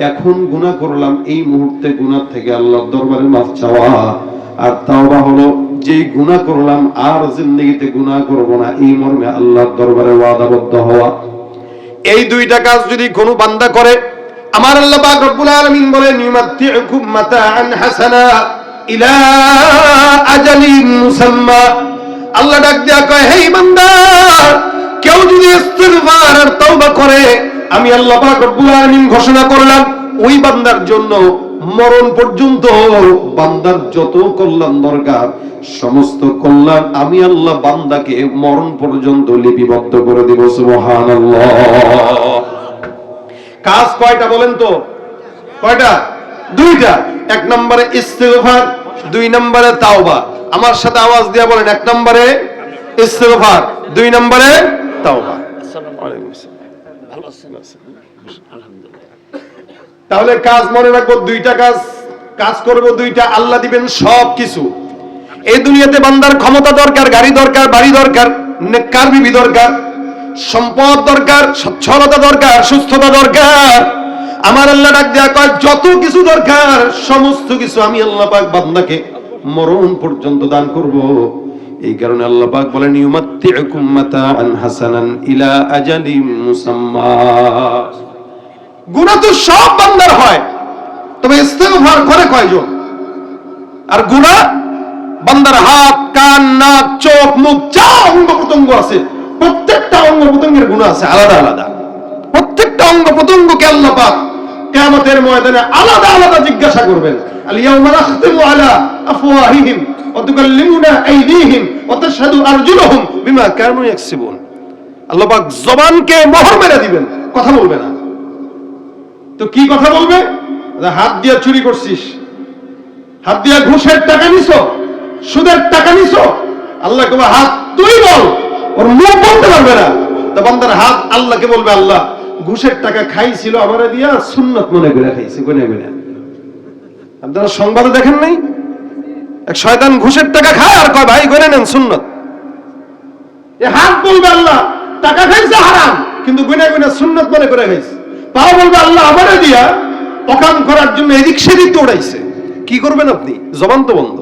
এখন গুনাহ করলাম, এই মুহূর্তে গুনাহ থেকে আল্লাহর দরবারে মাফ চাওয়া। আর তাওবা হলো যে গুনাহ করলাম আর জিন্দেগিতে গুনাহ করব না, এই মর্মে আল্লাহর দরবারে ওয়াদাবদ্ধ হওয়া। এই দুইটা কাজ যদি কোনো বান্দা করে, আমার আল্লাহ পাক রব্বুল আলামিন বলেন ইউমাত্তিউকুম মাতাআন হাসানা ইলা আজালিন মুসাম্মা। আল্লাহ ডাক দেয়া কয়, হে বান্দা, কেউ যদি ইস্তিগফার আর তাওবা করে, আমি আল্লাহ পাক রব্বুল আলামিন ঘোষণা করলাম ওই বান্দার জন্য মরণ পর্যন্ত বান্দার যত কল্যাণ দরকার সমস্ত কল্যাণ আমি আল্লাহ বান্দাকে মরণ পর্যন্ত লিপিবদ্ধ করে দিব। সুবহানাল্লাহ। কাজ কয়টা বলেন তো? কয়টা? 2টা। 1 নম্বরে ইস্তিগফার, 2 নম্বরে তাওবা। আমার সাথে আওয়াজ দিয়ে বলেন, 1 নম্বরে ইস্তিগফার, 2 নম্বরে তাওবা। আসসালামু আলাইকুম। ভালো আছেন? আলহামদুলিল্লাহ। তাহলে কাজ মনে রাখবো, 2টা কাজ করব 2টা, আল্লাহ দিবেন সব কিছু। এই দুনিয়াতে বান্দার ক্ষমতা দরকার, গাড়ি দরকার, বাড়ি দরকার, নেককার বিবি দরকার, সম্পদ দরকার, সচ্ছলতা দরকার, সুস্থতা দরকার। আমার আল্লাহ ডাক দেয়া কয় যত কিছু দরকার সমস্ত কিছু আমি আল্লাহ পাক বান্দাকে মরণ পর্যন্ত দান করব। এই কারণে আল্লাহ পাক বলেন ইউমাত্তিউকুম মাতাআন হাসানান ইলা আজালিম মুসাম্মা। গুনাহ তো সব বান্দার হয়, তবে ইস্তিগফার করে কয়জন? আর গুনাহ বান্দার হাত, কান, নাক, চোখ, মুখ যা অঙ্গ প্রত্যঙ্গ আছে প্রত্যেকটা অঙ্গ প্রত্যঙ্গের গুনাহ আছে আলাদা আলাদা। প্রত্যেকটা অঙ্গ প্রত্যঙ্গকে আল্লাহ পাক কিয়ামতের ময়দানে আলাদা আলাদা জিজ্ঞাসা করবেন। আল ইয়াউমা নাখতিমু আলা আফওয়াহিহিম ওয়া তুকাল্লিমুনা আইদিহিম ওয়া তাশহাদু আরজুলুহুম বিমা কানু ইয়াকসিবুন। আল্লাহ পাক জবানকে মোহর মেরে দিবেন, কথা বলবে না। তো কি কথা বলবে? হাত দিয়ে চুরি করছিস, হাত দিয়ে ঘুষের টাকা নিছো, সুদের টাকা নিছো, আল্লাহ কে হাত তুই বল, ওর মুখ বলতে পারবে না। তো বান্দার হাত আল্লাহকে বলবে, আল্লাহ ঘুষের টাকা খাইছিল আমারে দিয়া, সুন্নাত মনে করে খাইছে। কোনে কোনে আপনারা সংবাদে দেখেন নাই, এক শয়তান ঘুষের টাকা খায় আর কয় ভাই করে নেন সুন্নাত। এই হাত বলবে আল্লাহ টাকা খাইছে হারাম, কিন্তু গুনাহ গুনাহ সুন্নাত মনে করে খাইছে। পাও বলবে আল্লাহ আমারে দিয়া অকাম করার জন্য এদিক সেদিক দৌড়াইছে। কি করবেন আপনি? জবান তো বন্ধ।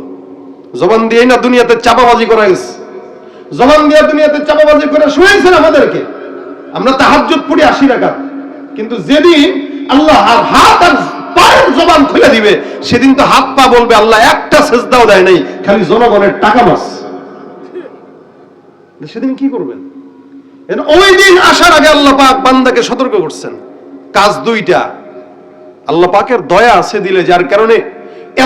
জবান দিয়েই না দুনিয়াতে চাপাবাজি করা গেছে। জবান দিয়ে দুনিয়াতে চাপাবাজি করে শুয়েছেন আমাদেরকে। আমরা তাহাজ্জুদ পড়ি 80 রাকাত, কিন্তু যেদিন আল্লাহ আর হাত আর পায়ের জবান খুলে দিবে সেদিন তো হাত পা বলবে আল্লাহ একটা সেজদাও দেয় নাই, খালি জনগণের টাকা মাস। সেদিন কি করবেন? ওই দিন আসার আগে আল্লাহ পাক বান্দাকে সতর্ক করছেন। কাজ 2টা। আল্লাহ পাকের দয়া আছে দিলে, যার কারণে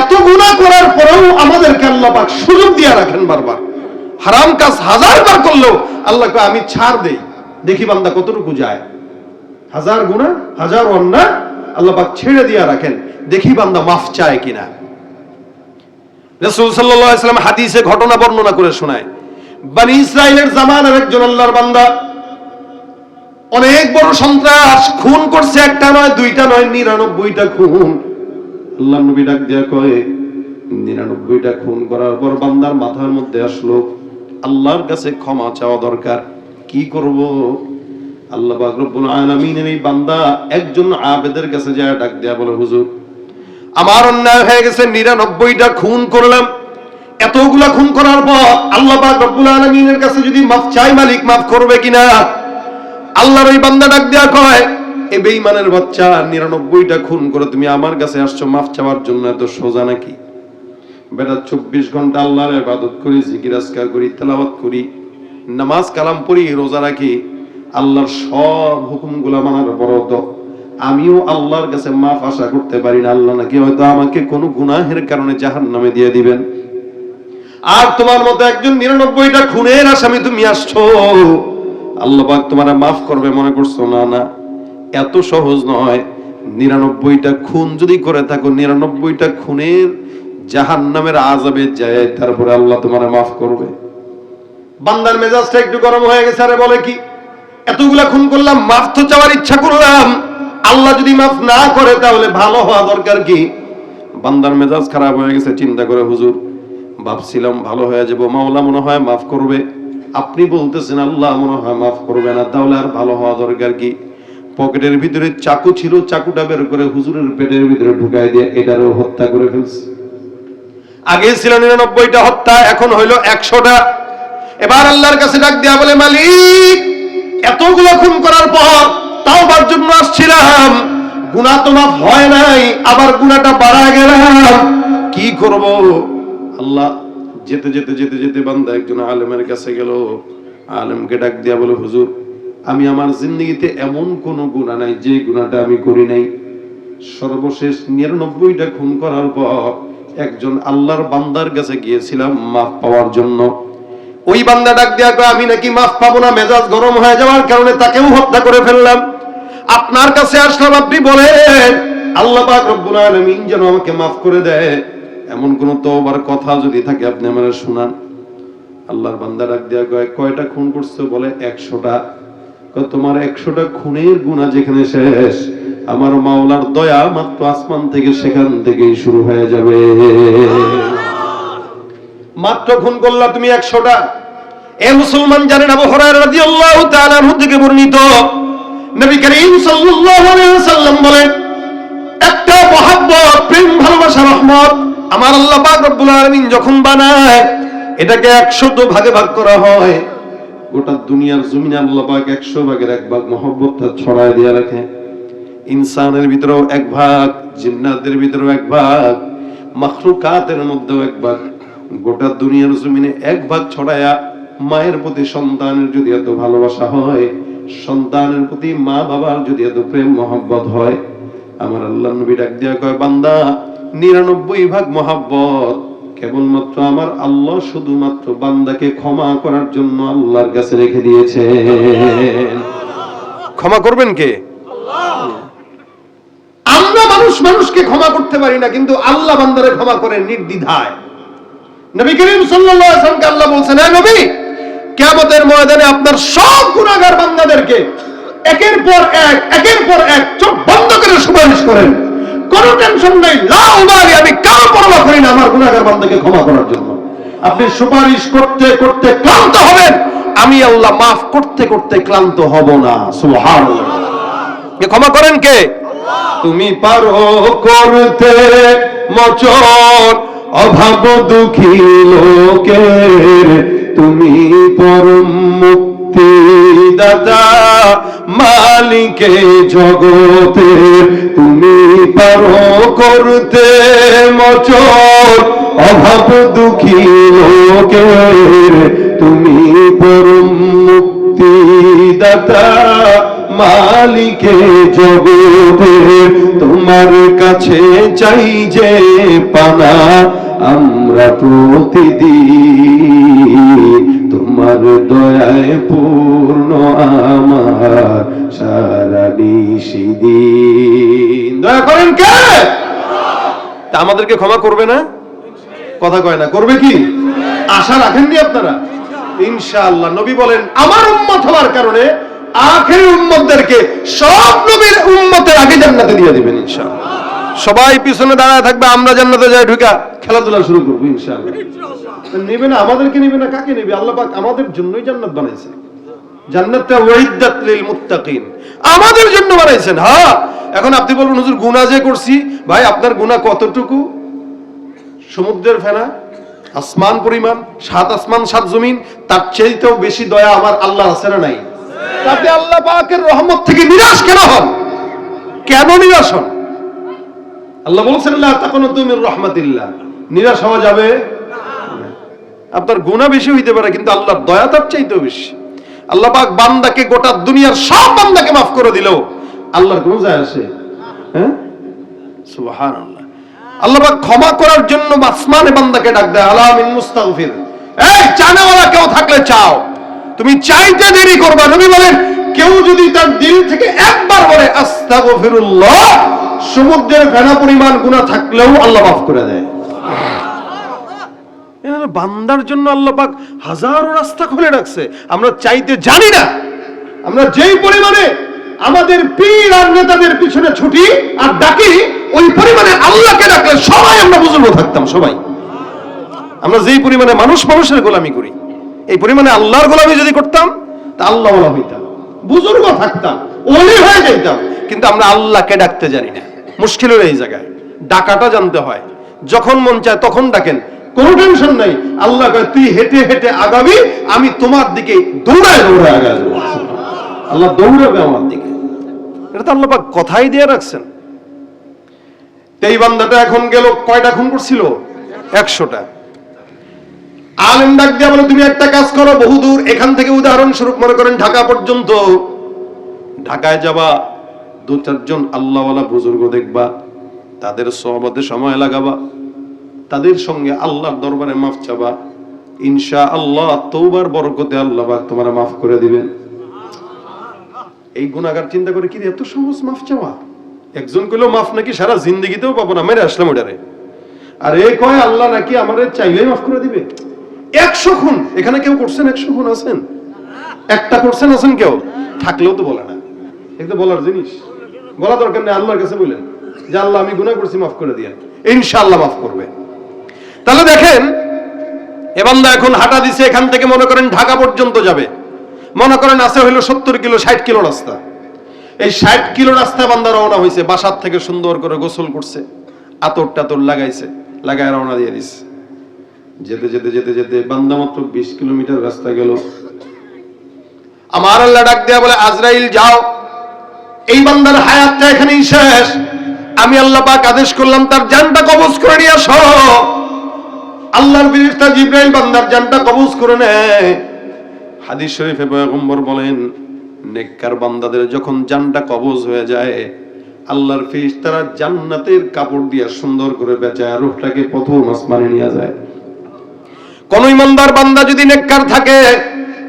এত গুনাহ করার পরেও আমাদেরকে আল্লাহ পাক সুযোগ দিয়ে রাখেন বারবার। হারাম কাজ 1000 বার করলেও আল্লাহকে আমি ছাড় দেই, দেখি বান্দা কতটুকু যায়। 1000 গুনাহ, 1000 অন্যায় আল্লাহ পাক ছেড়ে দিয়ে রাখেন, দেখি বান্দা মাফ চায় কিনা। রাসূল সাল্লাল্লাহু আলাইহি ওয়াসাল্লাম হাদিসে ঘটনা বর্ণনা করে শোনায়, বনি ইসরাইলের জামানার একজন আল্লাহর বান্দা অনেক বড় সন্ত্রাস, খুন করছে, একটা নয়, 2টা নয়, 99টা খুন। আল্লাহর নবী ডাক দেয়া কয় 99টা খুন করার পর বান্দার মাথার মধ্যে আসলো আল্লাহর কাছে ক্ষমা চাওয়া দরকার। কি করব? আল্লাহ পাক রব্বুল আলামিনের এই বান্দা একজন আবেদের কাছে যায় ডাক দেয়া বলে, হুজুর আমার অন্যায় হয়ে গেছে, 99টা খুন করলাম, এতগুলা খুন করার পর আল্লাহ পাক রব্বুল আলামিনের কাছে যদি মাফ চাই, মালিক মাফ করবে কিনা? আল্লাহর ওই বান্দা ডাক দেয়া কয়, এই বেঈমানের বাচ্চা, 99টা খুন করে তুমি আমার কাছে আসছো মাফ চাওয়ার জন্য, এত সোজা নাকি? বেটা 24 ঘন্টা আল্লাহর ইবাদত করি, জিকির আজকার করি, তেলাওয়াত করি, নামাজ কালাম পড়ি, রোজা রাখি, আল্লাহর সব হুকুমগুলো মানার পরও তো আমিও আল্লাহর কাছে মাফ আশা করতে পারি না। আল্লাহ নাকি হয়তো আমাকে কোনো গুনাহের কারণে জাহান্নামে দিয়ে দিবেন। আর তোমার মতো একজন 99টা খুনের আসামি তুমি আসছো, আল্লাহ পাক তোমারে মাফ করবে মনে করছো? না না, এত সহজ নয়। 99টা খুন যদি করে থাকো, 99টা খুনের জাহান্নামের আযাবে যায়, তারপরে আল্লাহ তোমারে মাফ করবে। বান্দার মেজাজটা একটু গরম হয়ে গেছে, আরে বলে কি, এতগুলা খুন করলাম, মাফ তো চাওয়ার ইচ্ছা করলাম, আল্লাহ যদি মাফ না করে তাহলে ভালো হওয়া দরকার কি? বান্দার মেজাজ খারাপ হয়ে গেছে, চিন্তা করে, হুজুর ভাবছিলাম ভালো হয়ে যাব, মাওলা মনে হয় মাফ করবে, আপনি বলতেছেন আল্লাহ মনে হয় মাফ করবে না, তাহলে আর ভালো হওয়া দরকার কি? পকেটের ভিতরে চাকু ছিল, চাকুটা বের করে হুজুরের পেটের ভিতরে ঢুকাই দিয়ে এটারও হত্যা করে ফেলছে। আগে ছিল 99টা হত্যা, এখন হইল 100টা। এবার আল্লাহর কাছে ডাক দিয়া বলে, মালিক এতগুলো খুন করার পর তাওবার জন্য আসছিলাম, গুনাহ তো মাফ হয় নাই, আবার গুনাহটা বাড়া গেলাম, কি করব? আল্লাহ যেতে যেতে যেতে যেতে বান্দা একজন আলেমের কাছে গেল, আলেমকে ডাক দিয়া বলে, হুজুর আমি আমার জিন্দেগিতে এমন কোন গুনাহ নাই যে গুনাহটা আমি করি নাই। সর্বশেষ 99টা খুন করার পর একজন আল্লাহর বান্দার কাছে গিয়েছিলাম মাফ পাওয়ার জন্য। ওই বান্দা ডাক দিয়া কয়, আমি নাকি মাফ পাবো না, মেজাজ গরম হয়ে যাওয়ার কারণে তাকেও হত্যা করে ফেললাম। আপনার কাছে আসলাম, আপনি বলেন আল্লাহ পাক রব্বুল আলামিন যেন আমাকে মাফ করে দেয়, এমন কোন তওবার কথা যদি থাকে আপনি আমারে শুনান। আল্লাহর বান্দা ডাক দিয়া কয়, কয়টা খুন করছো? বলে 100টা। কয় তোমার 100টা খুনের গুনাহ যেখানে শেষ, আমার মাওলার দয়া মাত্র আসমান থেকে সেখান থেকেই শুরু হয়ে যাবে। মাত্র খুন করলা তুমি 100টা। এ মুসলমান জানেন, আবু হুরায়রা রাদিয়াল্লাহু তাআলা আনহু থেকে বর্ণিত, নবী করিম সাল্লাল্লাহু আলাইহি ওয়াসাল্লাম বলেন, একটা মহব্বত, প্রেম, ভালোবাসা, রহমত আমার আল্লাহ পাক রব্বুল আলামিন যখন বানায়, এটাকে 100 ভাগে ভাগ করা হয়। গোটা দুনিয়ার জমিনে আল্লাহ পাক 100 ভাগের 1 ভাগ মহব্বতটা ছড়ায় দিয়ে রাখে। ইনসানের ভিতরেও 1 ভাগ, জিন্নাতের ভিতরেও 1 ভাগ, মাখলুকাতের মধ্যেও 1 ভাগ, গোটা দুনিয়ার জমিনে 1 ভাগ ছড়ায়া মায়ের প্রতি সন্তানের যদি এত ভালোবাসা হয়, সন্তানের প্রতি মা বাবার যদি এত প্রেম মহব্বত হয়, আমার আল্লাহ নবী ডাক দিয়া কয়, বান্দা 99 ভাগ মহব্বত কেবলমাত্র আমার আল্লাহ শুধুমাত্র বান্দাকে ক্ষমা করার জন্য আল্লাহর কাছে রেখে দিয়েছেন। ক্ষমা করবেন কে? আল্লাহ। আমরা মানুষকে ক্ষমা করতে পারি না, কিন্তু আল্লাহ বান্দারে ক্ষমা করেন নির্দ্বিধায়। নবী করিম সাল্লাল্লাহু আলাইহি ওয়াসাল্লাম আল্লাহ বলেন, হে নবী, কিয়ামতের ময়দানে আপনার সব গুনাহগার বান্দাদেরকে একের পর এক চোখ বন্ধ করে সুপারিশ করেন, কোনো টেনশন নাই, লা উবালি, আমি কারো পরোয়া করি না আমার গুনাহগার বান্দাকে ক্ষমা করার জন্য। আপনি সুপারিশ করতে করতে ক্লান্ত হবেন, আমি আল্লাহ মাফ করতে করতে ক্লান্ত হব না। সুবহানাল্লাহ। ক্ষমা করেন কে? আল্লাহ। তুমি পারো করতে মোচন অভাব দুঃখী লোকের, তুমি পরম মুক্তি দাতা মালিকে জগতের, তুমি পারো করতে মোচন অভাব দুঃখী লোকের, তুমি পরম মুক্তি দাতা মালিকে জগতের, তোমার কাছে চাই যে পানা আমরা প্রতিদিন, তোমার দয়ায় পূর্ণ আমার সারা নিশিদিন। দয়া করেন কে? তা আমাদেরকে ক্ষমা করবে না? কথা কয় না, করবে কি? আশা রাখেননি আপনারা? ইনশাআল্লাহ। নবী বলেন, আমার উম্মত হওয়ার কারণে আখেরি উম্মতদেরকে সব নবীর উম্মতের আগে জান্নাতে দিয়ে দিবেন ইনশাআল্লাহ। সবাই পিছনে দাঁড়ায় থাকবে, আমরা জান্নাতে যাই ঢুকা খেলাধুলা শুরু করবো ইনশাআল্লাহ। নেবে না, আমাদেরকে নেবে না, কাকে নেবে? আল্লাহ পাক আমাদের জন্যই জান্নাত বানাইছেন। জান্নাতটা ওয়াইদাত লিল মুত্তাকিন, আমাদের জন্য বানাইছেন। হ্যাঁ, এখন আপনি বলুন, হুজুর গুনাহ যে করছি, ভাই আপনার গুনাহ কতটুকু? সমুদ্রের ফেনা? আসমান পরিমাণ, 7 আসমান 7 জমিন, তার চাইতেও বেশি দয়া আমার আল্লাহ আছে না নাই? তাতে আল্লাহ পাকের রহমত থেকে নিরাশ কেন হন? কেন নিরাশ হন? আল্লাহ বলেছেন লা তাকুনতু মির রাহমাতিল্লাহ, নিরাশ হওয়া যাবে না। আপনার গুনাহ বেশি হইতে পারে, কিন্তু আল্লাহর দয়া তার চাইতেও বেশি। আল্লাহ পাক বান্দাকে, গোটা দুনিয়ার সব বান্দাকে মাফ করে দিলেও আল্লাহর কোনো যায় আসে? হ্যাঁ, সুবহানাল্লাহ। আল্লাহ পাক ক্ষমা করার জন্য আসমানে বান্দাকে ডাক দেয়, আলা মিন মুস্তাগফির, এই চানেওয়ালা কেউ থাকলে চাও, তুমি চাইতে দেরি করবা। নবী বলেন, কেউ যদি তার দিল থেকে একবার বলে আস্তাগফিরুল্লাহ, সমুদ্রের ফেনা পরিমাণ গুনাহ থাকলেও আল্লাহ মাফ করে দেয়। বান্দার জন্য আল্লাহ পাক হাজারো রাস্তা খুলে রাখছে, আমরা চাইতে জানি না। আমরা যেই পরিমাণে আমাদের পীর আর নেতাদের পিছনে ছুটি আর ডাকি, ওই পরিমাণে আল্লাহকে ডাকলে সবাই আমরা বুজুর্গ থাকতাম। সবাই আমরা যেই পরিমাণে মানুষের গোলামি করি, এই পরিমাণে আল্লাহর গোলামি যদি করতাম, তা আল্লাহ ওয়ালা হইতাম, বুজুর্গ থাকতাম, ওলি হয়ে যাইতাম। কিন্তু আমরা আল্লাহকে ডাকতে জানি না। মুশকিল হলো এই জায়গায়, ডাকাটা জানতে হয়। যখন মন চায় তখন ডাকেন, কোনো টেনশন নাই। আল্লাহ কয়, তুই হেঁটে হেঁটে আগাবি, আমি তোমার দিকে দৌড়ায় দৌড়ায় আগাবো। আল্লাহ দৌড়াবে আমার দিকে। এটা তো আল্লাহ পাক কথাই দিয়ে রাখছেন। এই বান্দাটা এখন গেল, কয়টা খুন করছিল? 100টা। আলেম ডাক দিয়া বলে, তুমি একটা কাজ করো, বহুদূর এখান থেকে, উদাহরণস্বরূপ মনে করেন ঢাকা পর্যন্ত, ঢাকায় যাবা, 2-4 জন আল্লাহওয়ালা বুজুর্গ দেখবা, তাদের সোহবতে সময় লাগাবা, তাদের সঙ্গে আল্লাহর দরবারে মাফ চাবা, ইনশাআল্লাহ তওবার বরকতে আল্লাহ পাক তোমারে মাফ করে দিবেন। এই গুনাহগার চিন্তা করে, কি এত সহজ মাফ চাওয়া? একজন কইলো মাফ নাকি সারা জিন্দেগিতেও পাবো না, মেরে আসলাম ওটারে। আর এই কয় আল্লাহ নাকি আমারে চাইলেই মাফ করে দিবে। 100 খুন এখানে কেউ করছেন? 100 খুন আছেন? একটা করছেন আছেন কেউ? থাকলেও তো বলে না। এটা বলার জিনিস, বলা দরকার নেই। আল্লাহর কাছে বলেন যে আল্লাহ আমি গুনাহ করছি, মাফ করে দিয়েন, ইনশাআল্লাহ মাফ করবে। তাহলে দেখেন, এ বান্দা এখন হাঁটা দিছে, এখান থেকে মনে করেন ঢাকা পর্যন্ত যাবে, মনে করেন আছে হইলো 70 কিলো 60 কিলো রাস্তা। এই 60 কিলো রাস্তা বান্দা রওনা হয়েছে, বাসার থেকে সুন্দর করে গোসল করছে, আতর টাতর লাগাইছে, লাগায় রওনা দিয়ে দিছে। যেতে যেতে যেতে যেতে বান্দা মাত্র 20 কিলোমিটার রাস্তা গেল, আমার আল্লাহ ডাক দেয়া বলে, আজরাইল যাও, এই বান্দার হায়াতটা এখানেই শেষ। আমি আল্লাহ পাক আদেশ করলাম তার জানটা কবজ করে নিয়ে আসো। আল্লাহর ফেরেশতা জিবরাইল বান্দার জানটা কবজ করে নেয়। হাদিস শরীফে পয়গম্বর বলেন, নেককার বান্দাদের যখন জানটা কবজ হয়ে যায়, আল্লাহর ফেরেশতারা জান্নাতের কাপড় দিয়ে সুন্দর করে বেচায় রূহটাকে প্রথম আসমানে নিয়ে যায়। কোন ইমানদার বান্দা যদি নেককার থাকে,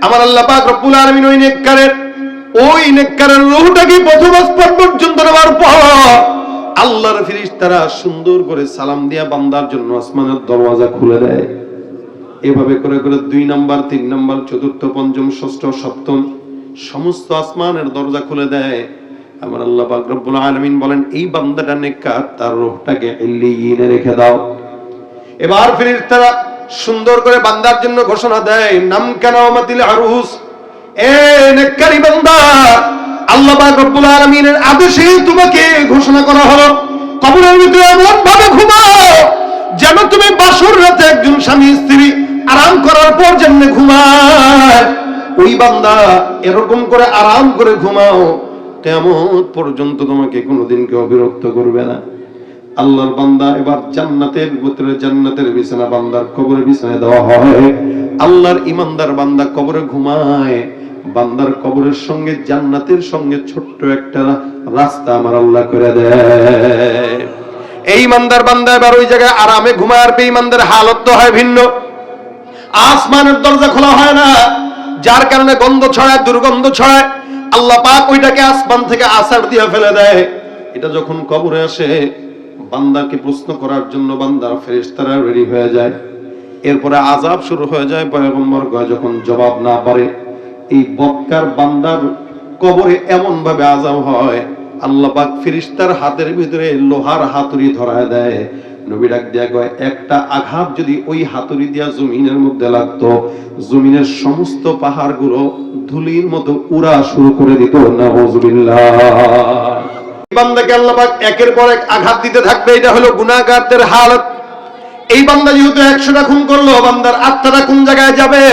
আমার আল্লাহ পাক রব্বুল আলামিন ওই নেককারের রূহটাকে প্রথম আসমান পর্যন্ত নেওয়ার পর আল্লাহর ফেরেশতারা সুন্দর করে সালাম দিয়া বান্দার জন্য আসমানের দরওয়াজা খুলে দেয়। এভাবে করে করে 2 নাম্বার, 3 নাম্বার, 4র্থ, 5ম, 6ষ্ঠ, 7ম সমস্ত আসমানের দরজা খুলে দেয়। আমার আল্লাহ পাক রব্বুল আলামিন বলেন, এই বান্দাটা নেককার, তার রূহটাকে ইল্লিয়িনে রেখে দাও। এবার ফেরেশতারা সুন্দর করে বান্দার জন্য ঘোষণা দেয়, নাম কানামাতিল আরুস, এ নেককারী বান্দা, আল্লাহ পাক রব্বুল আলামিনের আদেশে তোমাকে ঘোষণা করা হলো, কবরের ভিতরে এমন ভাবে ঘুমাও যেন তুমি বাসর রাতে একজন স্বামী স্ত্রী আরাম করার পর যেমন ঘুমায়, ওই বান্দা এরকম করে আরাম করে ঘুমাও, কিয়ামত পর্যন্ত তোমাকে কোনোদিন কেউ বিরক্ত করবে না। আল্লাহর বান্দা এবার জান্নাতের ভিতরে, জান্নাতের বিছানা বান্দার কবরের বিছানায় দেওয়া হয়। আল্লাহর ইমানদার বান্দা কবরে ঘুমায়, বান্দার কবরের সঙ্গে জান্নাতের সঙ্গে ছোট্ট একটা রাস্তা আমার আল্লাহ করে দেয়। এই ইমানদার বান্দা এবার ওই জায়গায় আরামে ঘুমায়। আর বেঈমানদের হালত তো হয় ভিন্ন। আসমানের দরজা খোলা হয় না, যার কারণে গন্ধ ছড়ায়, দুর্গন্ধ ছড়ায়। আল্লাহ পাক ওইটাকে আসমান থেকে আছাড় দিয়ে ফেলে দেয়। এটা যখন কবরে আসে, বান্দাকে প্রশ্ন করার জন্য বান্দার ফেরেশতারা রেডি হয়ে যায়। এরপরে আযাব শুরু হয়ে যায়। পয়গম্বর যখন জবাব না পারে, এই বক্কার বান্দার কবরে এমন ভাবে আযাব হয়, আল্লাহ পাক ফেরেশতার হাতের ভিতরে লোহার হাতুড়ি ধরায় দেয়। নবী ডাক দিয়া কয়, একটা আঘাত যদি ওই হাতুড়ি দিয়া জমিনের মধ্যে লাগতো, জমিনের সমস্ত পাহাড়গুলো ধুলির মতো উড়া শুরু করে দিত। নাউযুবিল্লাহ। বান্দাকে আল্লাহ পাক একের পর এক আঘাত দিতে থাকবে। এটা হলো গুনাহগারদের হালত। এই বান্দা যেহেতু 100টা খুন করলো, বান্দার আত্মাটা কোন জায়গায় যাবে?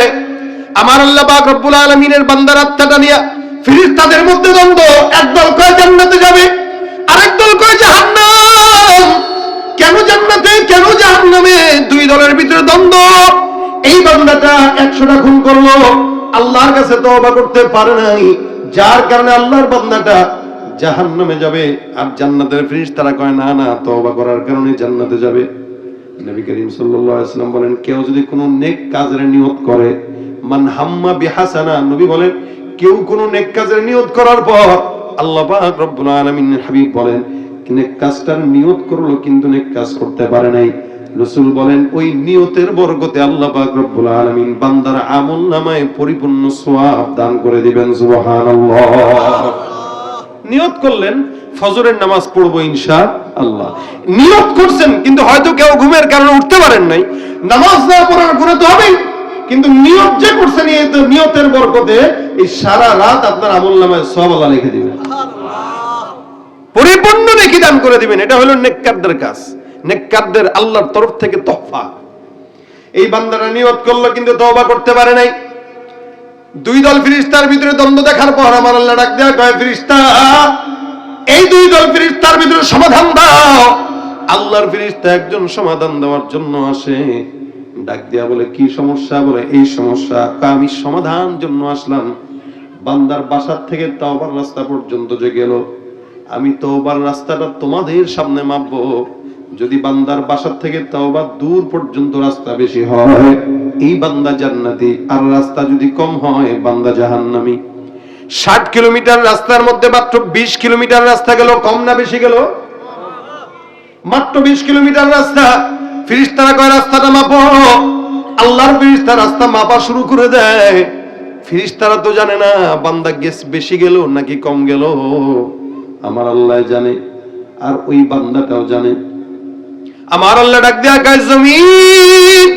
আমার আল্লাহ পাক রব্বুল আলামিনের বান্দার আত্মাটা নিয়ে ফেরেশতাদের মধ্যে দ্বন্দ্ব। একদল কয় জান্নাতে যাবে, আরেক দল কয় জাহান্নাম। কেন জান্নাতে কেন জাহান্নামে? দুই দলের ভিতরে দ্বন্দ্ব। এই বান্দাটা 100টা খুন করলো, আল্লাহর কাছে তওবা করতে পারে নাই, যার কারণে আল্লাহর বান্দাটা জাহান্নামে যাবে। আর জান্নাতের ফেরেশতারা কয় না না, তওবা করার কারণে জান্নাতে যাবে। নবী করিম সাল্লাল্লাহু আলাইহি ওয়াসাল্লাম বলেন, কেউ যদি কোনো নেক কাজের নিয়ত করে, মান হাম্মা বিহাসানা, নবী বলেন কেউ কোনো নেক কাজের নিয়ত করার পর আল্লাহ পাক রব্বুল আলামিনের হাবিব বলেন নেক কাজটার নিয়ত করলো কিন্তু নেক কাজ করতে পারে নাই, রাসূল বলেন ওই নিয়তের বরকতে আল্লাহ পাক রব্বুল আলামিন বান্দার আমলনামায় পরিপূর্ণ সওয়াব দান করে দিবেন। সুবহানাল্লাহ। নিয়ত করলেন ফজরের নামাজ পড়বো ইনশাআল্লাহ, নিয়ত করছেন, কিন্তু হয়তো কেউ ঘুমের কারণে উঠতে পারেন নাই, নামাজ না পড়ার গুনাহ তো হবেই, কিন্তু নিয়ত যে করছেন এই তো নিয়তের বরকতে এই সারা রাত আপনার আমলনামায় সওয়াব আল্লাহ লিখে দিবেন, পরিপূর্ণ নেকি দান করে দিবেন। এটা হলো নেককারদের কাজ, নেককারদের আল্লাহর তরফ থেকে তোহফা। এই বান্দারা নিয়ত করলো কিন্তু তওবা করতে পারে নাই। দুই দল ফেরেশতার ভিতরে দ্বন্দ্ব দেখার পর আমার আল্লাহ ডাক দেয়া কয়, ফেরেশতা এই দুই দল ফেরেশতার ভিতরে সমাধান দাও। আল্লাহর ফেরেশতা একজন সমাধান দেওয়ার জন্য আসে, ডাক দেয়া বলে কি সমস্যা? বলে এই সমস্যা। আমি সমাধান জন্য আসলাম। বান্দার বাসার থেকে তওবার রাস্তা পর্যন্ত যে গেল, আমি তওবার রাস্তাটা তোমাদের সামনে মাপবো। যদি বান্দার বাসার থেকে তওবা দূর পর্যন্ত রাস্তা বেশি হয়, এই বান্দা জান্নাতি, আর রাস্তা যদি কম হয় বান্দা জাহান্নামী। 60 কিলোমিটার রাস্তার মধ্যে মাত্র 20 কিলোমিটার রাস্তা গেল, কম না বেশি গেল? মাত্র 20 কিলোমিটার রাস্তা। ফেরেশতারা কয় রাস্তাটা মাপো। আল্লাহর ফেরেশতা রাস্তা মাপা শুরু করে দেয়। ফেরেশতারা তো জানে না বান্দা বেশি গেল নাকি কম গেল, আমার আল্লাহ জানে, আর ওই বান্দাটাও জানে। আমার আল্লাহ ডাক দেয়া কয়, জমিন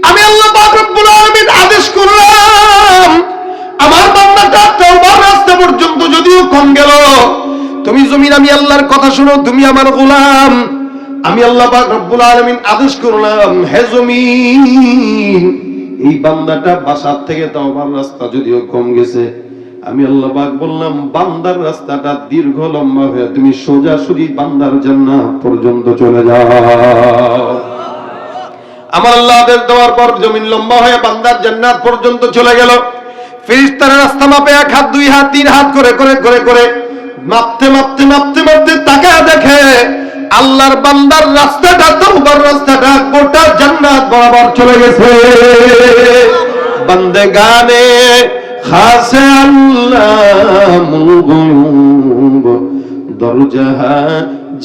আমি আল্লাহ পাক রব্বুল আলামিন আদেশ করলাম, আমার বান্দাটা তওবার রাস্তা পর্যন্ত যদিও কম গেল, তুমি জমিন আমি আল্লাহর কথা শোনো, তুমি আমার গোলাম। আমি আল্লাহ পাক রব্বুল আলামিন আদেশ করলাম, হে জমিন এই বান্দাটা বাসার থেকে তওবার রাস্তা যদিও কম গেছে, আমি আল্লাহ পাক বললাম বান্দার রাস্তাটা দীর্ঘ লম্বা হয়ে তুমি সোজাসুজি বান্দার জান্নাত পর্যন্ত চলে যাও। আমার আল্লাহ আদেশ দেওয়ার পর জমিন লম্বা হয়ে বান্দার জান্নাত পর্যন্ত চলে গেল। ফেরেশতারা রাস্তা মাপে 1 হাত 2 হাত 3 হাত করে করে করে করে মাপতে মাপতে মাপতে মাপতে তাকায় দেখে আল্লাহর বান্দার রাস্তাটা, তওবার রাস্তাটা গোটা জান্নাত বরাবর চলে গেছে। বান্দেগানে খাসে আল্লাহুল গুয়ুব দরজাহা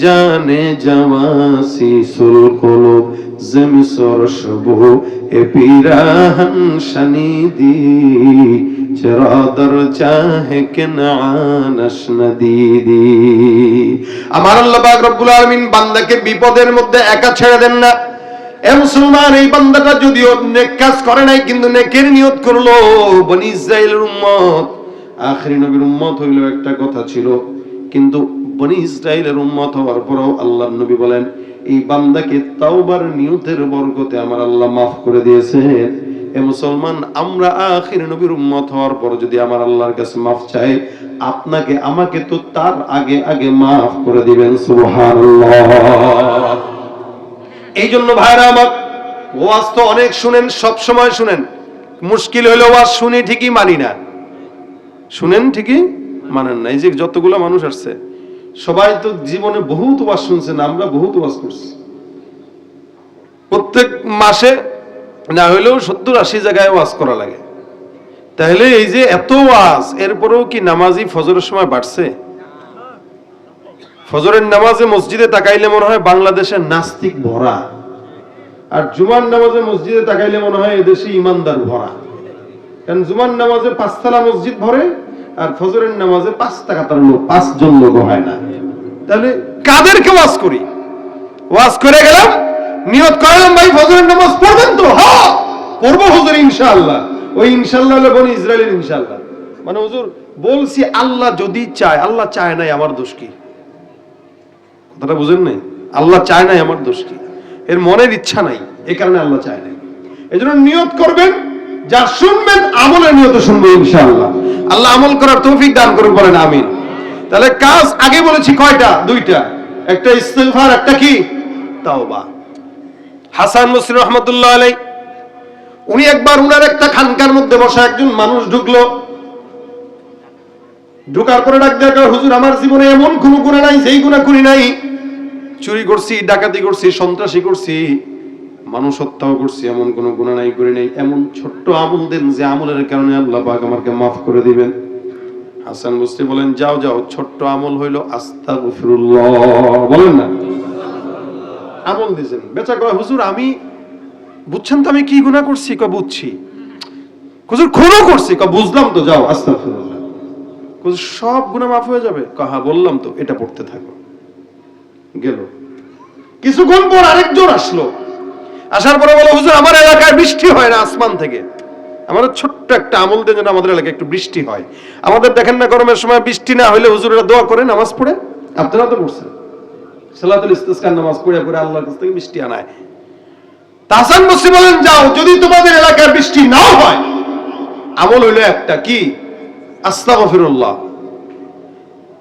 জানে জাওয়াসিসুল কুলুব জমিসর শবু এ পিরাহন শনিদি চরাদর চাহে কেনানশ নদীদি। আমার আল্লাহ পাক রব্বুল আলামিন বান্দাকে বিপদের মধ্যে একা ছেড়ে দেন না। এ মুসলমান, এই বান্দাটা যদিও নেক কাজ করে নাই কিন্তু নেকের নিয়ত করলো। বনি ইসরাইলের উম্মত, আখিরি নবীর উম্মত হইল একটা কথা ছিল, কিন্তু বনি ইসরাইলের উম্মত হওয়ার পরও আল্লাহর নবী বলেন এই বান্দাকে তাওবার নিয়তের বরকতে আমার আল্লাহ মাফ করে দিয়েছে। এ মুসলমান, আমরা আখিরি নবীর উম্মত হওয়ার পর যদি আমার আল্লাহর কাছে মাফ চাই, আপনাকে আমাকে তো তার আগে আগে মাফ করে দিবেন। সুবহানাল্লাহ। এই জন্য ভাইরা আমার, ওয়াজ তো অনেক শুনেন, সব সময় শুনেন, মুশকিল হলো ওয়াজ শুনি ঠিকই মানি না, শুনেন ঠিকই মানেন না। এই যে যতগুলো মানুষ আসছে সবাই তো জীবনে বহুত ওয়াজ শুনছেন, আমরা বহুত ওয়াজ করছি। প্রত্যেক মাসে না হইলেও 70-80 জায়গায় ওয়াজ করা লাগে। তাহলে এই যে এত ওয়াজ, এরপরেও কি নামাজি ফজরের সময় বাড়ছে? ফজরের নামাজে মসজিদে তাকাইলে মনে হয় বাংলাদেশের নাস্তিক ভরা, আর জুমার নামাজে মসজিদে তাকাইলে মনে হয় এদেশে ইমানদার ভরা। কারণ জুমার নামাজে 5 তলা মসজিদ ভরে, আর ফজরের নামাজে 5 টাকার লোক, 5 জন লোক হয় না। তাহলে কাদেরকে ওয়াজ করি? ওয়াজ করে গেলাম, নিয়ত করলাম ভাই ফজরের নামাজ পড়বেন তো? হ্যাঁ পড়বো হুজুর ইনশাআল্লাহ। ওই ইনশাআল্লাহ হলো বনি ইসরাইলের ইনশাআল্লাহ। মানে হুজুর বলছি আল্লাহ যদি চায়, আল্লাহ চায় নাই, আমার দোষ কি? কথাটা বুঝেন নাই? আল্লাহ চায় নাই, আমার দোষ কি? এর মনের ইচ্ছা নাই, এই কারণে আল্লাহ চায় নাই। এই জন্য নিয়ত করবেন, যা শুনবেন আমলের নিয়তে শুনবেন ইনশাআল্লাহ। আল্লাহ আমল করার তৌফিক দান করুন, বলেন আমিন। তাহলে কাজ আগে বলেছি কয়টা? দুইটা, একটা ইস্তিগফার, একটা কি? তাওবা। হাসান বসরি রহমাতুল্লাহ আলাইহি উনি একবার উনার একটা খানকার মধ্যে বসা একজন মানুষ ঢুকলো। ঢুকার পরে ডাক দেয়া, হুজুর আমার জীবনে এমন কোনো গুনাহ নাই যেই গুনাহ করি নাই। চুরি করছি, ডাকাতি করছি, সন্ত্রাসী করছি, মানুষ হত্যাও করছি, এমন কোনো গুনাহ নাই করি নাই। এমন ছোট্ট আমল দেন যে আমলের কারণে আল্লাহ পাক আমাকে মাফ করে দিবেন। হাসান বসরি বলেন, যাও যাও, ছোট্ট আমল হইল আস্তাগফিরুল্লাহ। বলেন না, আমল দিয়েছেন। বেচা কয়, হুজুর আমি বুঝছেন তো আমি কি গুনাহ করছি? কয় বুঝছি। হুজুর খুনও করছি? কয় বুঝলাম তো, যাও আস্তাগফিরুল্লাহ। হুজুর সব গুনাহ মাফ হয়ে যাবে? কয় হ্যাঁ বললাম তো, এটা পড়তে থাকো। গেল। কিছুক্ষণ পর আরেকজন আসলো। আসার পরে বলে, হুজুর আমার এলাকায় বৃষ্টি হয় না আসমান থেকে, আমাদের ছোট্ট একটা আমল দেন যেন আমাদের এলাকায় একটু বৃষ্টি হয়। আমাদের দেখেন না গরমের সময় বৃষ্টি না হইলে হুজুরেরা দোয়া করে নামাজ পড়ে, আপনারা তো পড়ছেন সালাতুল ইস্তিসকার নামাজ পড়ে পড়ে আল্লাহর কাছ থেকে বৃষ্টি আনায়। হাসান বসরি বলেন, যাও, যদি তোমাদের এলাকায় বৃষ্টি নাও হয়, আমল হইলো একটা, কি? আস্তাগফিরুল্লাহ।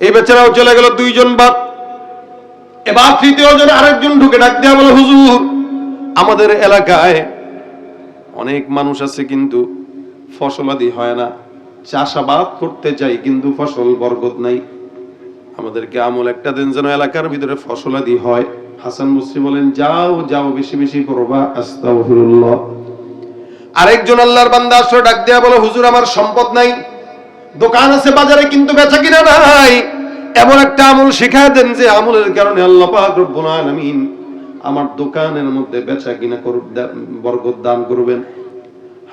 এই বেচারাও চলে গেল, দুইজন বাদ। এবার তৃতীয় জন আরেকজন ঢুকে ডাক দেয়া বলে, হুজুর আমাদের এলাকায় অনেক মানুষ আছে কিন্তু ফসলাদি হয় না, চাষাবাদ করতে চাই কিন্তু ফসল বরকত নাই, আমাদেরকে আমল একটা দেন যেন এলাকার ভিতরে ফসলাদি হয়। হাসান বসরি বলেন, যাও যাও, বেশি বেশি পড়বা আস্তাগফিরুল্লাহ। আরেকজন আল্লাহর বান্দা আসলে ডাক দেয়া বলে, হুজুর আমার সম্পদ নাই, দোকান আছে বাজারে কিন্তু বেচা কিনা নাই, এমন একটা আমল শিখায় দেন যে আমলের কারণে আল্লাহ পাক রব্বুল আলামিন আমার দোকানের মধ্যে বেচা কিনা বরকত দান করবেন।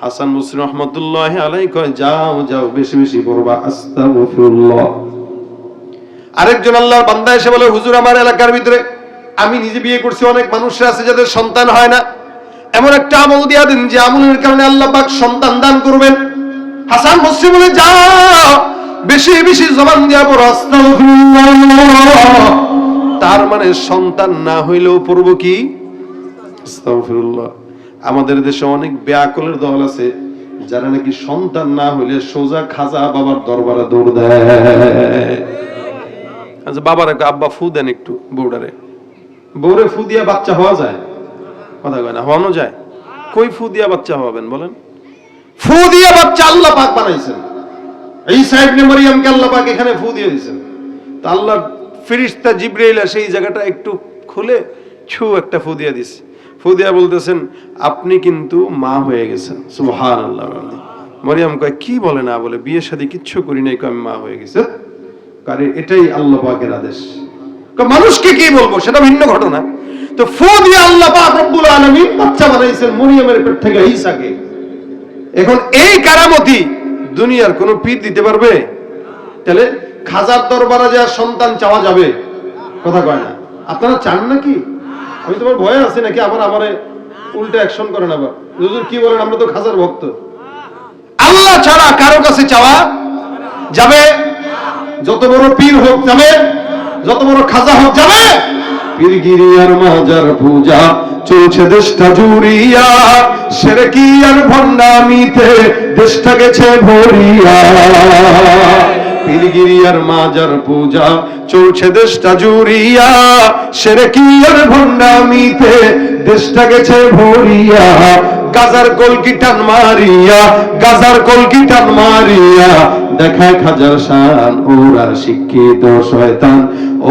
হাসান বসরি রহমাতুল্লাহি আলাইহি কয়, যাও যাও, বেশি বেশি পড়বা আস্তাগফিরুল্লাহ। আরেকজন আল্লাহর বান্দা এসে বলে, হুজুর আমার এলাকার ভিতরে আমি নিজে বিয়ে করছি, অনেক মানুষরা আছে যাদের সন্তান হয় না, এমন একটা আমল দিয়া দেন যে আমলের কারণে আল্লাহ পাক সন্তান দান করবেন। হাসান বসরি বলে, যাও, বেশি বেশি জবান দিয়া পড়ো আস্তাগফিরুল্লাহ। তার মানে সন্তান না হইলেও পড়ব কি? আস্তাগফিরুল্লাহ। আমাদের দেশে অনেক বেআকলের দল আছে যারা নাকি সন্তান না হইলে সোজা খাজা বাবার দরবারে দৌড় দেয়। আচ্ছা বাবার আব্বা ফু দেন একটু বউডারে, বউরে ফু দিয়া বাচ্চা হওয়া যায়? কথা কয় না, হওয়ানো যায়? কই ফু দিয়া বাচ্চা হওয়াবেন বলেন? ফু দিয়া বাচ্চা আল্লাহ পাক বানাইছেন। ঈসা ইবনে মারইয়ামকে আল্লাহ পাক এখানে ফু দিয়ে দিয়েছেন। তো আল্লাহ ফেরেশতা জিবরাইল সেই জায়গাটা একটু খুলে ছু একটা ফু দিয়ে দিছে। ফু দিয়া বলতেছেন, আপনি কিন্তু মা হয়ে গেছেন। সুবহানাল্লাহ। মারইয়াম কয়, কি বলে? না বলে, বিয়ে শাদী কিচ্ছু করি নাই, আমি মা হয়ে গেছে। কারণ এটাই আল্লাহ পাকের আদেশ। মানুষকে কি বলবো সেটা ভিন্ন ঘটনা। তো ফু দিয়ে আল্লাহ পাক রব্বুল আলামিন বাচ্চা বানাইছেন মরিয়মের পেট থেকে ঈসাকে। এখন এই কারামতি দুনিয়ার কোন পীর দিতে পারবে? তাহলে খাজার দরবারে যা সন্তান চাওয়া যাবে? কথা কয় না। আপনারা চান নাকি? আমি তোমার ভয়ে আছি নাকি আবার আমারে উল্টা অ্যাকশন করেন আবার? হুজুর কি বলেন, আমরা তো খাজার ভক্ত। আল্লাহ ছাড়া কারো কাছে চাওয়া যাবে? যত বড় পীর হোক যাবে, যত বড় খাজা হোক যাবে। পীরগিরিয়ার মাজার পূজা চলছে দেশটা জুড়িয়া, শিরকি আর ভণ্ডামিতে দেশটা গেছে ভরিয়া। পীরগিরিয়ার মাজার পূজা চলছে দেশটা জুড়িয়া, শিরকি আর ভণ্ডামিতে দেশটা গেছে ভরিয়া। গাজার কলকি টান মারিয়া, গাজার কলকি টান মারিয়া দেখায় খাজার শান। ওরা শিক্ষিত শয়তান,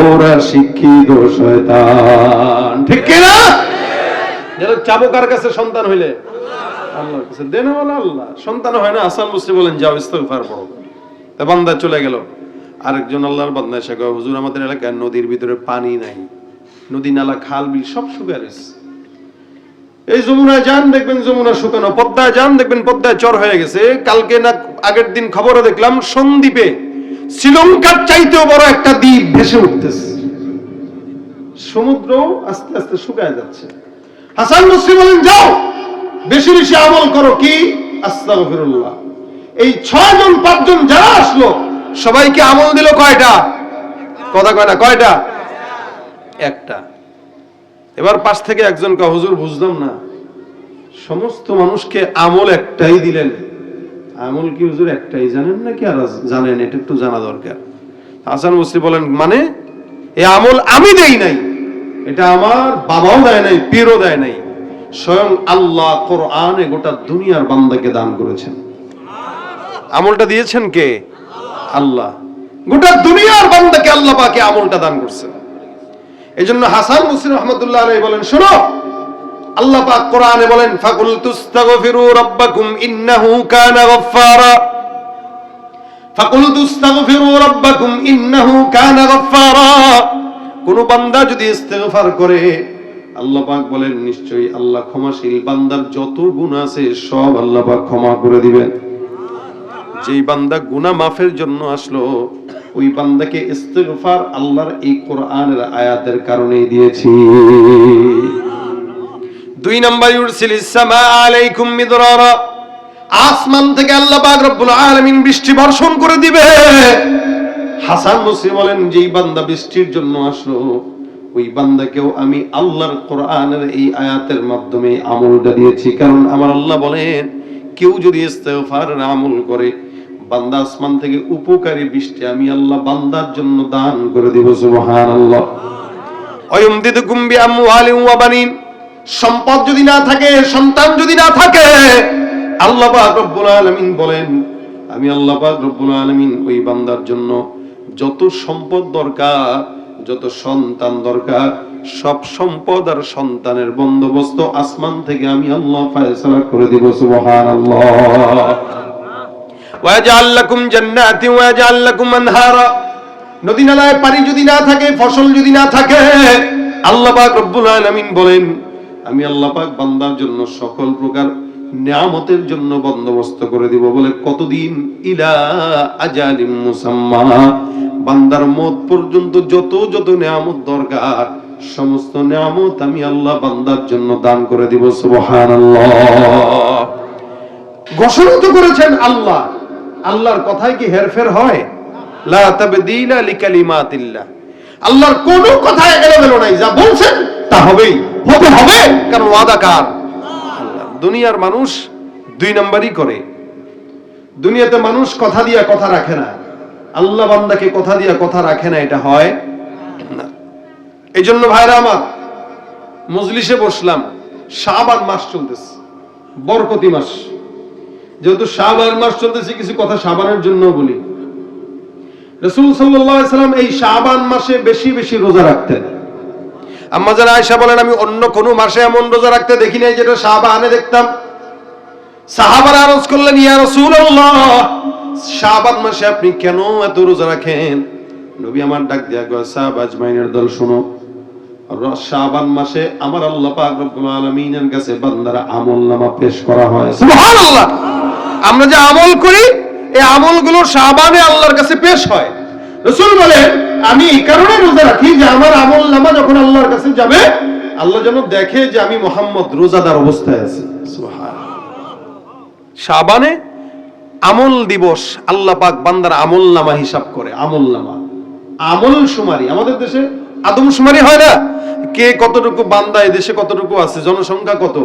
ওরা শিক্ষিত শয়তান। ঠিক কিনা? যারা চাবো কার কাছে সন্তান হইলে? আল্লাহর কাছে। দেন বলে আল্লাহ, সন্তান হয় না। হাসান বসরি বলেন, যাও ইস্তিগফার পড়ো। তা বান্দা চলে গেল। আরেকজন আল্লাহর বান্দা এসে কয়, হুজুর আমাদের এলাকায় নদীর ভিতরে পানি নাই, নদী নালা খাল বিল সব শুকিয়ে গেছে। এই যমুনায় যান দেখবেন যমুনা শুকানো, পদ্মায় যান দেখবেন পদ্মায় চর হয়ে গেছে। কালকে না আগের দিন খবরে দেখলাম সন্দ্বীপে শ্রীলঙ্কার চাইতেও বড় একটা দ্বীপ ভেসে উঠতেছে। সমুদ্র আস্তে আস্তে শুকায় যাচ্ছে। হাসান বসরি বলেন, যাও বেশি বেশি আমল করো, কি? আস্তাগফিরুল্লাহ। এই 6 জন 5 জন যারা আসলো সবাইকে আমল দিল কয়টা? কথা কয় না, কয়টা? একটা। এবার পাশ থেকে একজন কয়, হুজুর বুঝলাম না, সমস্ত মানুষকে আমল একটাই দিলেন, আমল কি হুজুর একটাই জানেন নাকি আর জানেন? এটা একটু জানা দরকার। হাসান বসরি বলেন, মানে এই আমল আমি দেই নাই, এটা আমার বাবাও দেয় নাই, পীরও দেয় নাই, স্বয়ং আল্লাহ কোরআনে গোটা দুনিয়ার বান্দাকে দান করেছেন। আমলটা দিয়েছেন কে? আল্লাহ। গোটা দুনিয়ার বান্দাকে আল্লাহ পাকে আমলটা দান করছেন। এজন্য হাসান বসরি রাহমাতুল্লাহ আলাইহি বলেন, শোনো, আল্লাহ পাক কোরআনে বলেন, ফাকুল তুস্তাগফিরু রাব্বাকুম ইন্নাহু কানা গফফারা, ফাকুল তুস্তাগফিরু রাব্বাকুম ইন্নাহু কানা গফফারা। কোন বান্দা যদি ইস্তেগফার করে, আল্লাহ পাক বলেন নিশ্চয়ই আল্লাহ ক্ষমাশীল, বান্দার যত গুনাহ আছে সব আল্লাহ পাক ক্ষমা করে দিবেন। যেই বান্দা গুনাহ মাফের জন্য আসলো, ওই বান্দাকে ইস্তেগফার আল্লাহর এই কোরআনের আয়াতের কারণেই দিয়েছি। 2 নাম্বার, ইউরসিলিস সামা আলাইকুম মিদরারা, আসমান থেকে আল্লাহ পাক রব্বুল আলামিন বৃষ্টি বর্ষণ করে দিবে। হাসান বসরি বলেন, যেই বান্দা বৃষ্টির জন্য আসলো, ওই বান্দাকেও আমি আল্লাহর কোরআনের এই আয়াতের মাধ্যমে আমলটা দিয়েছি। কারণ আমার আল্লাহ বলেন, কেউ যদি ইস্তেগফারের আমল করে, বান্দা আসমান থেকে উপকারী বৃষ্টি আমি আল্লাহ বান্দার জন্য দান করে দিব। সুবহানাল্লাহ। ওয়ায়ুমদিদুকুম বিআমওয়ালিন ওয়া বানিন, সম্পদ যদি না থাকে, সন্তান যদি না থাকে, আল্লাহ পাক রব্বুল আলামিন বলেন, আমি আল্লাহ পাক রব্বুল আলামিন ওই বান্দার জন্য যত সম্পদ দরকার, যত সন্তান দরকার, সব সম্পদ আর সন্তানের বন্দোবস্ত আসমান থেকে আমি আল্লাহ ফয়সালা করে দিব। সুবহানাল্লাহ। ওয়াজআল লাকুম জান্নাতি ওয়াজআল লাকুম আনহারা, নদী নালায় পানি যদি না থাকে, ফসল যদি না থাকে, আল্লাহ পাক রব্বুল আলামিন বলেন, আমি আল্লাহ পাক বান্দার জন্য সকল প্রকার নিয়ামতের জন্য বন্দোবস্ত করে দিব। বলে কতদিন? ইলা আজালিম মুসাম্মা, বান্দার মওত পর্যন্ত যত যত নিয়ামত দরকার, সমস্ত নিয়ামত আমি আল্লাহ বান্দার জন্য দান করে দিব। সুবহানাল্লাহ। ঘোষণা তো করেছেন আল্লাহ, আল্লাহর কথায় কি হেরফের হয়? লা তাবদীলা লিকালিমাতিল্লাহ, আল্লাহর কোন কথায় এলোমেলো নাই, যা বলছেন তা হবেই, হতে হবে, কারণ ওয়াদা কার? আল্লাহ। দুনিয়ার মানুষ 2 নাম্বারই করে। দুনিয়াতে মানুষ কথা দিয়া কথা রাখে না, আল্লাহ বান্দাকে কথা দিয়া কথা রাখে না, এটা হয় না। এই জন্য ভাইরা আমার, মজলিসে বসলাম, শাবান মাস চলতেছে, বরকতি মাস, যেহেতু শাবান মাস চলতেছে, কিছু কথা শাবানের জন্য বলি। রাসূল সাল্লাল্লাহু আলাইহি সাল্লাম এই শাবান মাসে বেশি বেশি রোজা রাখতেন। আম্মা জান আয়েশা বলেন, আমি অন্য কোন মাসে এমন রোজা রাখতে দেখি নাই যেটা শাবানে দেখতাম। সাহাবারা আরজ করলেন, ইয়া রাসূলুল্লাহ, শাবান মাসে আপনি কেন এত রোজা রাখেন? নবী আমার ডাক দিয়া কয়, সাহাবা আজমাইনের দল শুনো, শাবান মাসে আমার আল্লাহ পাক রব্বুল আলামিনের কাছে বান্দারা আমলনামা পেশ করা হয়। সুবহানাল্লাহ। আমরা যে আমল করি, এই আমলগুলো শাবানে আল্লাহর কাছে পেশ হয়। রাসূল বলেন, আমি এই কারণে রোজা রাখি যে আমার আমলনামা যখন আল্লাহর কাছে যাবে, আল্লাহ যেন দেখে যে আমি মুহাম্মদ রোজাদার অবস্থায় আছি। সুবহানাল্লাহ। শাবানে আমল দিবস, আল্লাহ পাক বান্দার আমলনামা হিসাব করে। আমলনামা, আমল শুমারি। আমাদের দেশে আদমশুমারি হয় না, কে কতটুকু বান্দা এই দেশে কতটুকু আছে, জনসংখ্যা কত।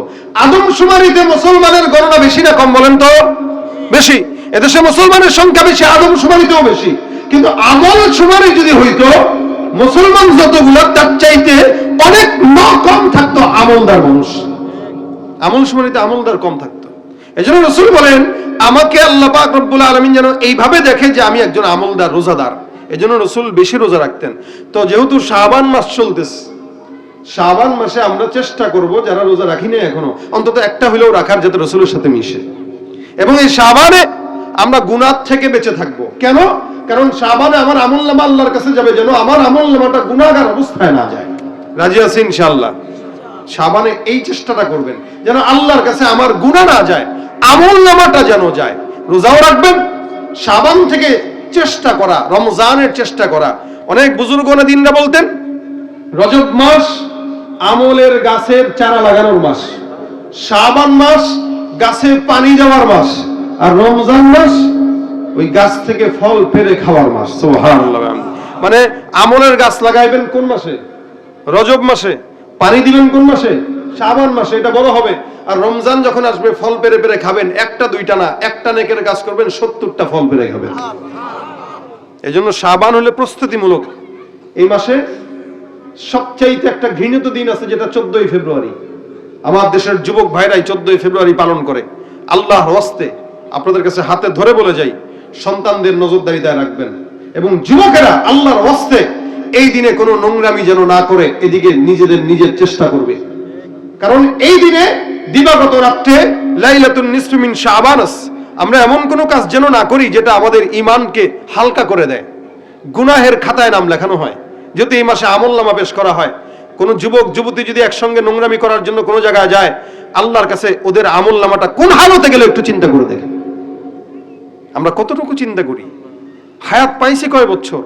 আদমশুমারিতে মুসলমানের গণনা বেশি না কম বলেন তো? বেশি। এদেশে মুসলমানের সংখ্যা বেশি, আদমশুমারিতেও বেশি। কিন্তু আমল শুমারি যদি হইতো, মুসলমান যতগুলো তার চাইতে অনেক কম থাকতো আমলদার মানুষ। আমল শুমারিতে আমলদার কম থাকতো। এজন্য রাসূল বলেন, আমাকে আল্লাহ পাক রব্বুল আলামিন যেন এইভাবে দেখে যে আমি একজন আমলদার, রোজাদার। এজন্য রাসূল বেশি রোজা রাখতেন। তো যেহেতু শাবান মাস চলতেছে, শাবান মাসে আমরা চেষ্টা করব যারা রোজা রাখি না এখনো, অন্তত একটা হলেও রাখার, যাতে রাসূলের সাথে মিশে। এবং এই শাবানে আমরা গুনাহ থেকে বেঁচে থাকবো। কেন? কারণ শাবানে আমার আমলনামা আল্লাহর কাছে যাবে, যেন আমার আমলনামাটা গুনাহগার অবস্থায় না যায়। রাজি আছেন ইনশাআল্লাহ? শাবানে এই চেষ্টাটা করবেন যেন আল্লাহর কাছে আমার গুনাহ না যায়, আমলনামাটা যেন যায়। রোজাও রাখবেন, শাবান থেকে চেষ্টা করা, রমজানের চেষ্টা করা। অনেক বুজুর্গরা দিনরা বলতেন, রজব মাস আমলের গাছের চারা লাগানোর মাস, শাবান মাস গাছে পানি দেওয়ার মাস, আর রমজান মাস ওই গাছ থেকে ফল পেড়ে খাওয়ার মাস। সুবহানাল্লাহ। মানে আমলের গাছ লাগাইবেন কোন মাসে? রজব মাসে। পানি দিবেন কোন মাসে? শাবান মাসে, এটা বড় হবে। আর রমজান যখন আসবে ফল পেরে পেরে খাবেন, একটা দুইটা না, একটা নেকের কাজ করবেন, 70টা ফল পেরে খাবেন। এই জন্য শাবান হলে প্রস্তুতিমূলক। এই মাসে সবচাইতে একটা ঘৃণিত দিন আছে, যেটা 14ই ফেব্রুয়ারি। আমার দেশের যুবক ভাইরাই 14ই ফেব্রুয়ারি পালন করে। আল্লাহর ওয়াস্তে আপনাদের কাছে হাতে ধরে বলে যাই, সন্তানদের নজরদারিতায় রাখবেন, এবং যুবকেরা আল্লাহর ওয়াস্তে এই দিনে কোনো নোংরামি যেন না করে, এদিকে নিজের চেষ্টা করবে। কারণ এই দিনে দিবাগত রাত্রে লাইলাতুন নিসফি মিন শাবান, আমরা এমন কোনো কাজ যেন না করি যেটা আমাদের ঈমানকে হালকা করে দেয়, গুনাহের খাতায় নাম লেখানো হয়। যদি এই মাসে আমলনামা পেশ করা হয়, কোন যুবক যুবতী যদি একসঙ্গে নোংরামি করার জন্য কোনো জায়গায় যায়, আল্লাহর কাছে ওদের আমলনামাটা কোন হালতে গেলে একটু চিন্তা করে দেখেন। আমরা কতটুকু চিন্তা করি? হায়াত পাইছি কয় বছর,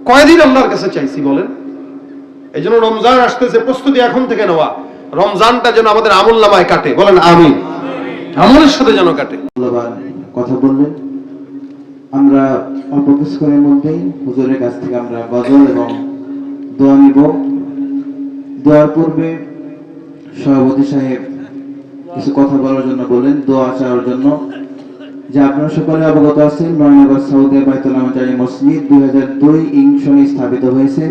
কয়দিন আল্লাহর কাছে চাইছি বলেন? এই জন্য রমজান আসতেছে, প্রস্তুতি এখন থেকে নেওয়া। রমজানটা যেন আমাদের আমলনামায় কাটে, বলেন আমিন। আমলের সাথে যেন কাটে। কথা বললেন, আমরা অল্প কিছুক্ষণের মধ্যেই হুজুরের কাছ থেকে আমরা গজল এবং দোয়া নিব। দোয়ার পূর্বে সভাপতি সাহেব কিছু কথা বলার জন্য বলেন, দোয়া চাওয়ার জন্য। যে আপনারা সকলে অবগত আছেন, নয়নগর সৌদি বাইতুল জামি মসজিদ 2002 ইং সনে স্থাপিত হয়েছে।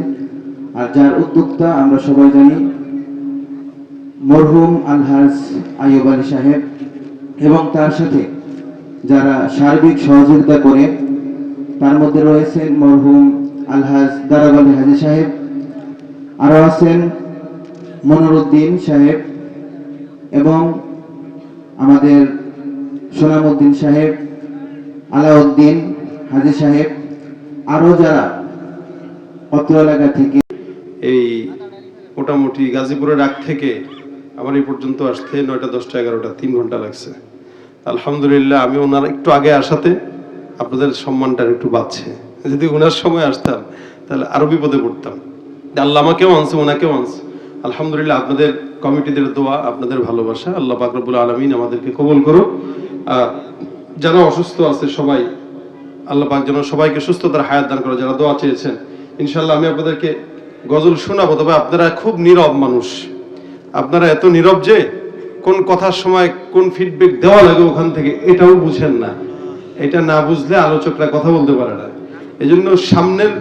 আর যার উদ্যোক্তা আমরা সবাই জানি মরহুম আলহাজ আইয়ুব আলী সাহেব, এবং তার সাথে যারা সার্বিক সহযোগিতা করে, তার মধ্যে রয়েছেন মরহুম আলহাজ দারাগালি হাজী সাহেব, আরো আছেন মনিরউদ্দিন সাহেব, এবং আমাদের সোনামউদ্দিন সাহেব, আলাউদ্দিন হাজী সাহেব, আরো যারা অত্র এলাকা থেকে। এই মোটামুটি গাজীপুরের আগ থেকে আমার এই পর্যন্ত আসতে 9টা 10টা 11টা 3 ঘন্টা লাগছে। আলহামদুলিল্লাহ, আমি ওনার একটু আগে আসাতে আপনাদের সম্মানটা একটু বাড়ছে। যদি ওনার সময় আসতাম তাহলে আরো বিপদে পড়তাম। আল্লাহ আমাকেও আনছে, ওনাকেও আনছে। আলহামদুলিল্লাহ, আপনাদের কমিটিদের দোয়া, আপনাদের ভালোবাসা, আল্লাহ পাক রব্বুল আলামিন আমাদেরকে কবুল করুক। যারা অসুস্থ আছে সবাই, আল্লাহ পাক যেন সবাইকে সুস্থতার হায়াত দান করে। যারা দোয়া চেয়েছেন, ইনশাআল্লাহ আমি আপনাদেরকে গজল শোনাবো। তবে আপনারা খুব নীরব মানুষ, আপনারা এত নীরব যে কোন কথার সময় কোন ফিডব্যাক দেওয়া লাগে ওখান থেকে এটাও বুঝেন না। এটা না বুঝলে আলোচকরা কথা বলতে পারে না। এই জন্য সামনের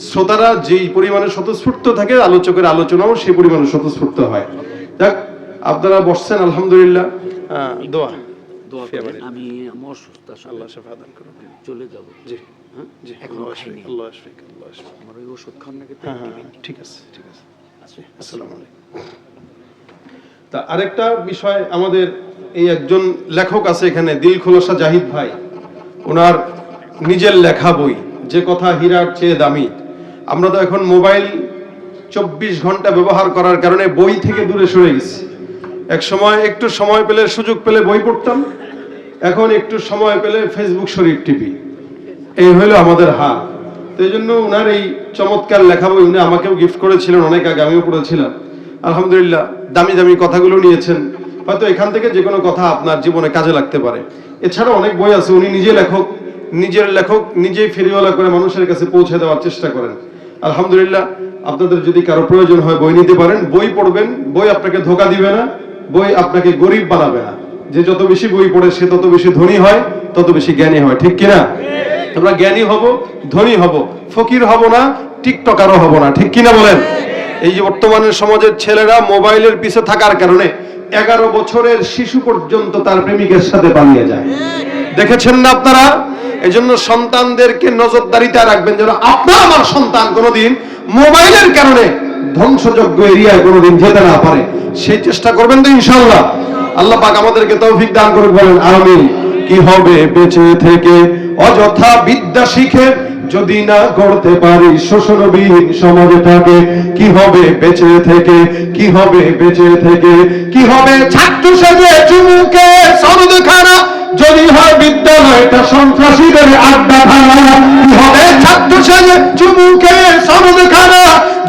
শ্রোতারা যেই পরিমাণে স্বতঃস্ফূর্ত থাকে, আলোচকের আলোচনাও সেই পরিমাণে স্বতঃস্ফূর্ত হয়। যাক, আপনারা বসছেন, আলহামদুলিল্লাহ। দোয়া আমি অসুস্থ, আল্লাহ শিফা দান করুন। চলে যাব। জি জি, এখনো খাইনি। আল্লাহ শিফা, আল্লাহ শিফা। আমার ওই ওষুধ খান নাকি? ঠিক আছে, ঠিক আছে। আসসালামু আলাইকুম। তা আরেকটা বিষয়, আমাদের এই একজন লেখক আছে এখানে, দিল খোলাসা জাহিদ ভাই। ওনার নিজের লেখা বই, যে কথা হীরার চেয়ে দামি। আমরা তো এখন মোবাইল 24 ঘন্টা ব্যবহার করার কারণে বই থেকে দূরে সরে গেছি। এক সময় একটু সময় পেলে, সুযোগ পেলে বই পড়তাম, এখন একটু সময় পেলে ফেসবুক শরীফ টিভি, এই হলো আমাদের হাল। তো এই জন্য ওনার এই চমৎকার লেখা বই উনি আমাকেও গিফট করেছিলেন অনেক আগে, আমিও পড়েছিলাম। আলহামদুলিল্লাহ, দামি দামি কথাগুলো নিয়েছেন, হয়তো এখান থেকে যে কোনো কথা আপনার জীবনে কাজে লাগতে পারে। এছাড়া অনেক বই আছে, উনি নিজে লেখক, নিজের লেখক নিজেই ফেরিওয়ালা করে মানুষের কাছে পৌঁছে দেওয়ার চেষ্টা করেন। আলহামদুলিল্লাহ, আপনাদের যদি কারো প্রয়োজন হয় বই নিতে পারেন, বই পড়বেন। বই আপনাকে ধোঁকা দিবে না, বই আপনাকে গরিব বানাবে না। যে যত বেশি বই পড়ে সে তত বেশি ধনী হয়, তত বেশি জ্ঞানী হয়, ঠিক কিনা? আমরা জ্ঞানী হব, ধনী হব, ফকির হব না, টিকটকারও হব না, ঠিক কিনা বলেন? এই যে বর্তমানের সমাজের ছেলেরা মোবাইলের পিছে থাকার কারণে 11 বছরের শিশু পর্যন্ত তার প্রেমিকের সাথে পালিয়ে যায়, দেখেছেন না আপনারা? এই জন্য সন্তানদেরকে নজরদারিতে রাখবেন, যেন আপনার আমার সন্তান কোনোদিন মোবাইলের কারণে ধ্বংসযোগ্য এরিয়ায় কোনোদিন যেতে না পারে, সেই চেষ্টা করবেন তো ইনশাআল্লাহ। আল্লাহ পাক আমাদেরকে তৌফিক দান করুক, বলেন আমিন। কি হবে বেঁচে থেকে অযথা বিদ্যা শিখে, যদি না করতে পারি শোষণবিহীন সমাজটাকে? কি হবে বেঁচে থেকে, কি হবে বেঁচে থেকে, কি হবে ছাত্র সেজে চুমুকে সনদখানা, যদি হয় বিদ্যালয়টা সন্ত্রাসীদের আড্ডাখানা? কি হবে ছাত্র সেজে চুমুকে সনদখানা,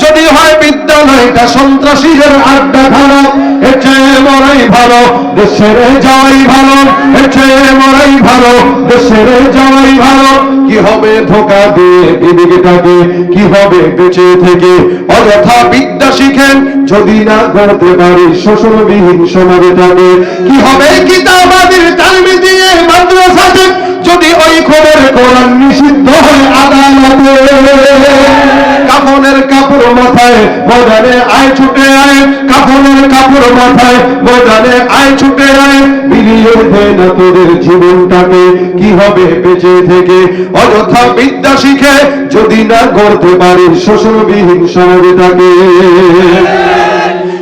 যদি হয় বিদ্যালয়টা সন্ত্রাসীদের আড্ডাখানা? এর চেয়ে মরাই ভালো, দেশের যাওয়াই ভালো, এর চেয়ে মরাই ভালো, দেশের যাওয়াই ভালো। কি হবে ধোকা দিয়ে বিবেকটাকে, কি হবে বেঁচে থেকে অযথা বিদ্যা শিখেন যদি না গড়তে পারি শোষণবিহীন সমাজটাকে। কি হবে কিতাবাদের তালিম দিয়ে মাদ্রাসাতে যদি ওই খবর কোরআন নিষিদ্ধ হয় আদালতে। কাফনের কাপড় মাথায় ময়দানে আয় ছুটে আয়, কাফনের কাপড় মাথায় ময়দানে আয় ছুটে আয়, বিলিয়ে দে না তোদের জীবনটাকে। কি হবে বেঁচে থেকে অযথা বিদ্যা শিখে যদি না গড়তে পারি শোষণবিহীন সমাজটাকে।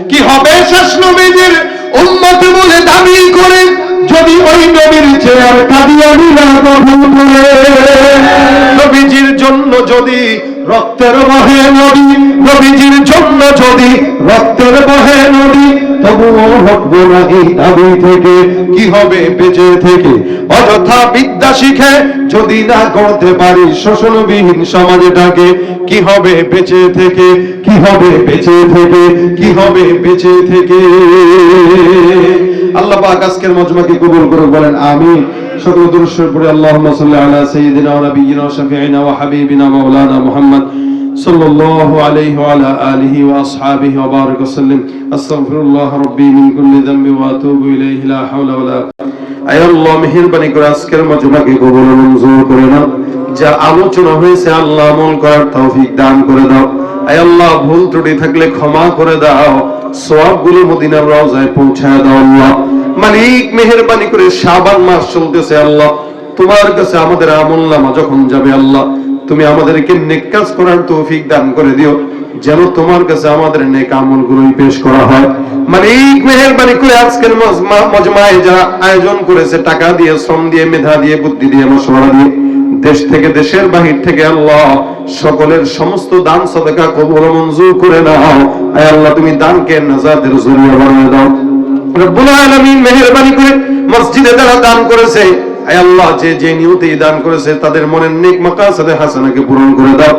কি হবে শেষ নবীজির উম্মত বলে দাবি করে যদি ওই নবীর চেয়ার কাদিয়ানীরা দখল করে। নবীজির জন্য যদি রক্তের বহে নদী, নবীজির জন্য যদি রক্তের বহে নদী, তবুও হটবো না এই দাবি থেকে। কি হবে বেঁচে থেকে অযথা বিদ্যা শিখে যদি না গড়তে পারি শোষণবিহীন সমাজটাকে। কি হবে বেঁচে থেকে, কি হবে বেঁচে থেকে, কি হবে বেঁচে থেকে। আল্লাহ পাক আজকের মজমাকে কবুল করুন, বলেন আমিন। সকল দুরূদ শরীফ পড়ে আল্লাহুম্মা সাল্লি আলা সাইয়্যিদিনা ওয়া নাবিয়্যিনা ওয়া শাফিঈনা ওয়া হাবিবিনা মাওলানা মুহাম্মদ সাল্লাল্লাহু আলাইহি ওয়া আলা আলিহি ওয়া আসহাবিহি ওয়া বারাক ওয়া সাল্লাম। আস্তাগফিরুল্লাহ রাব্বি মিন কুল্লি যামবি ওয়া আতুবু ইলাইহি লা হাওলা ওয়া লা। আয় আল্লাহ মেহেরবানি করে আজকের মজমাকে কবুল ও মঞ্জুর করে নাও। যা আলোচনা হয়েছে আল্লাহ আমল করার তৌফিক দান করে দাও। আয় আল্লাহ ভুল ত্রুটি থাকলে ক্ষমা করে দাও, সওয়াবগুলো মদিনার রওজায় পৌঁছায় দাও। আল্লাহ মালিক মেহেরবানি করে শাবান মাস চলতেছে আল্লাহ, তোমার কাছে আমাদের আমলনামা যখন যাবে আল্লাহ তুমি আমাদেরকে নেক কাজ করার তৌফিক দান করে দিও, যেন তোমার কাছে আমাদের নেক আমলগুলোই পেশ করা হয়। মালিক মেহেরবানি করে আজকের মজমায় যারা আয়োজন করেছে টাকা দিয়ে, শ্রম দিয়ে, মেধা দিয়ে, বুদ্ধি দিয়ে, মশওয়ারা দিয়ে, দেশ থেকে দেশের বাহির থেকে আল্লাহ সকলের সমস্ত দান সদকা কবুল ও মঞ্জুর করে নাও। আয় আল্লাহ তুমি দানকে নাজাতের জরিয়া বানিয়ে দাও। রব্বুল আলামিন মেহেরবানি করে মসজিদে যারা দান করেছে আয় আল্লাহ যে যে নিয়তে দান করেছে তাদের মনের নেক মাকাসাদে হাসানাকে পূরণ করে দাও।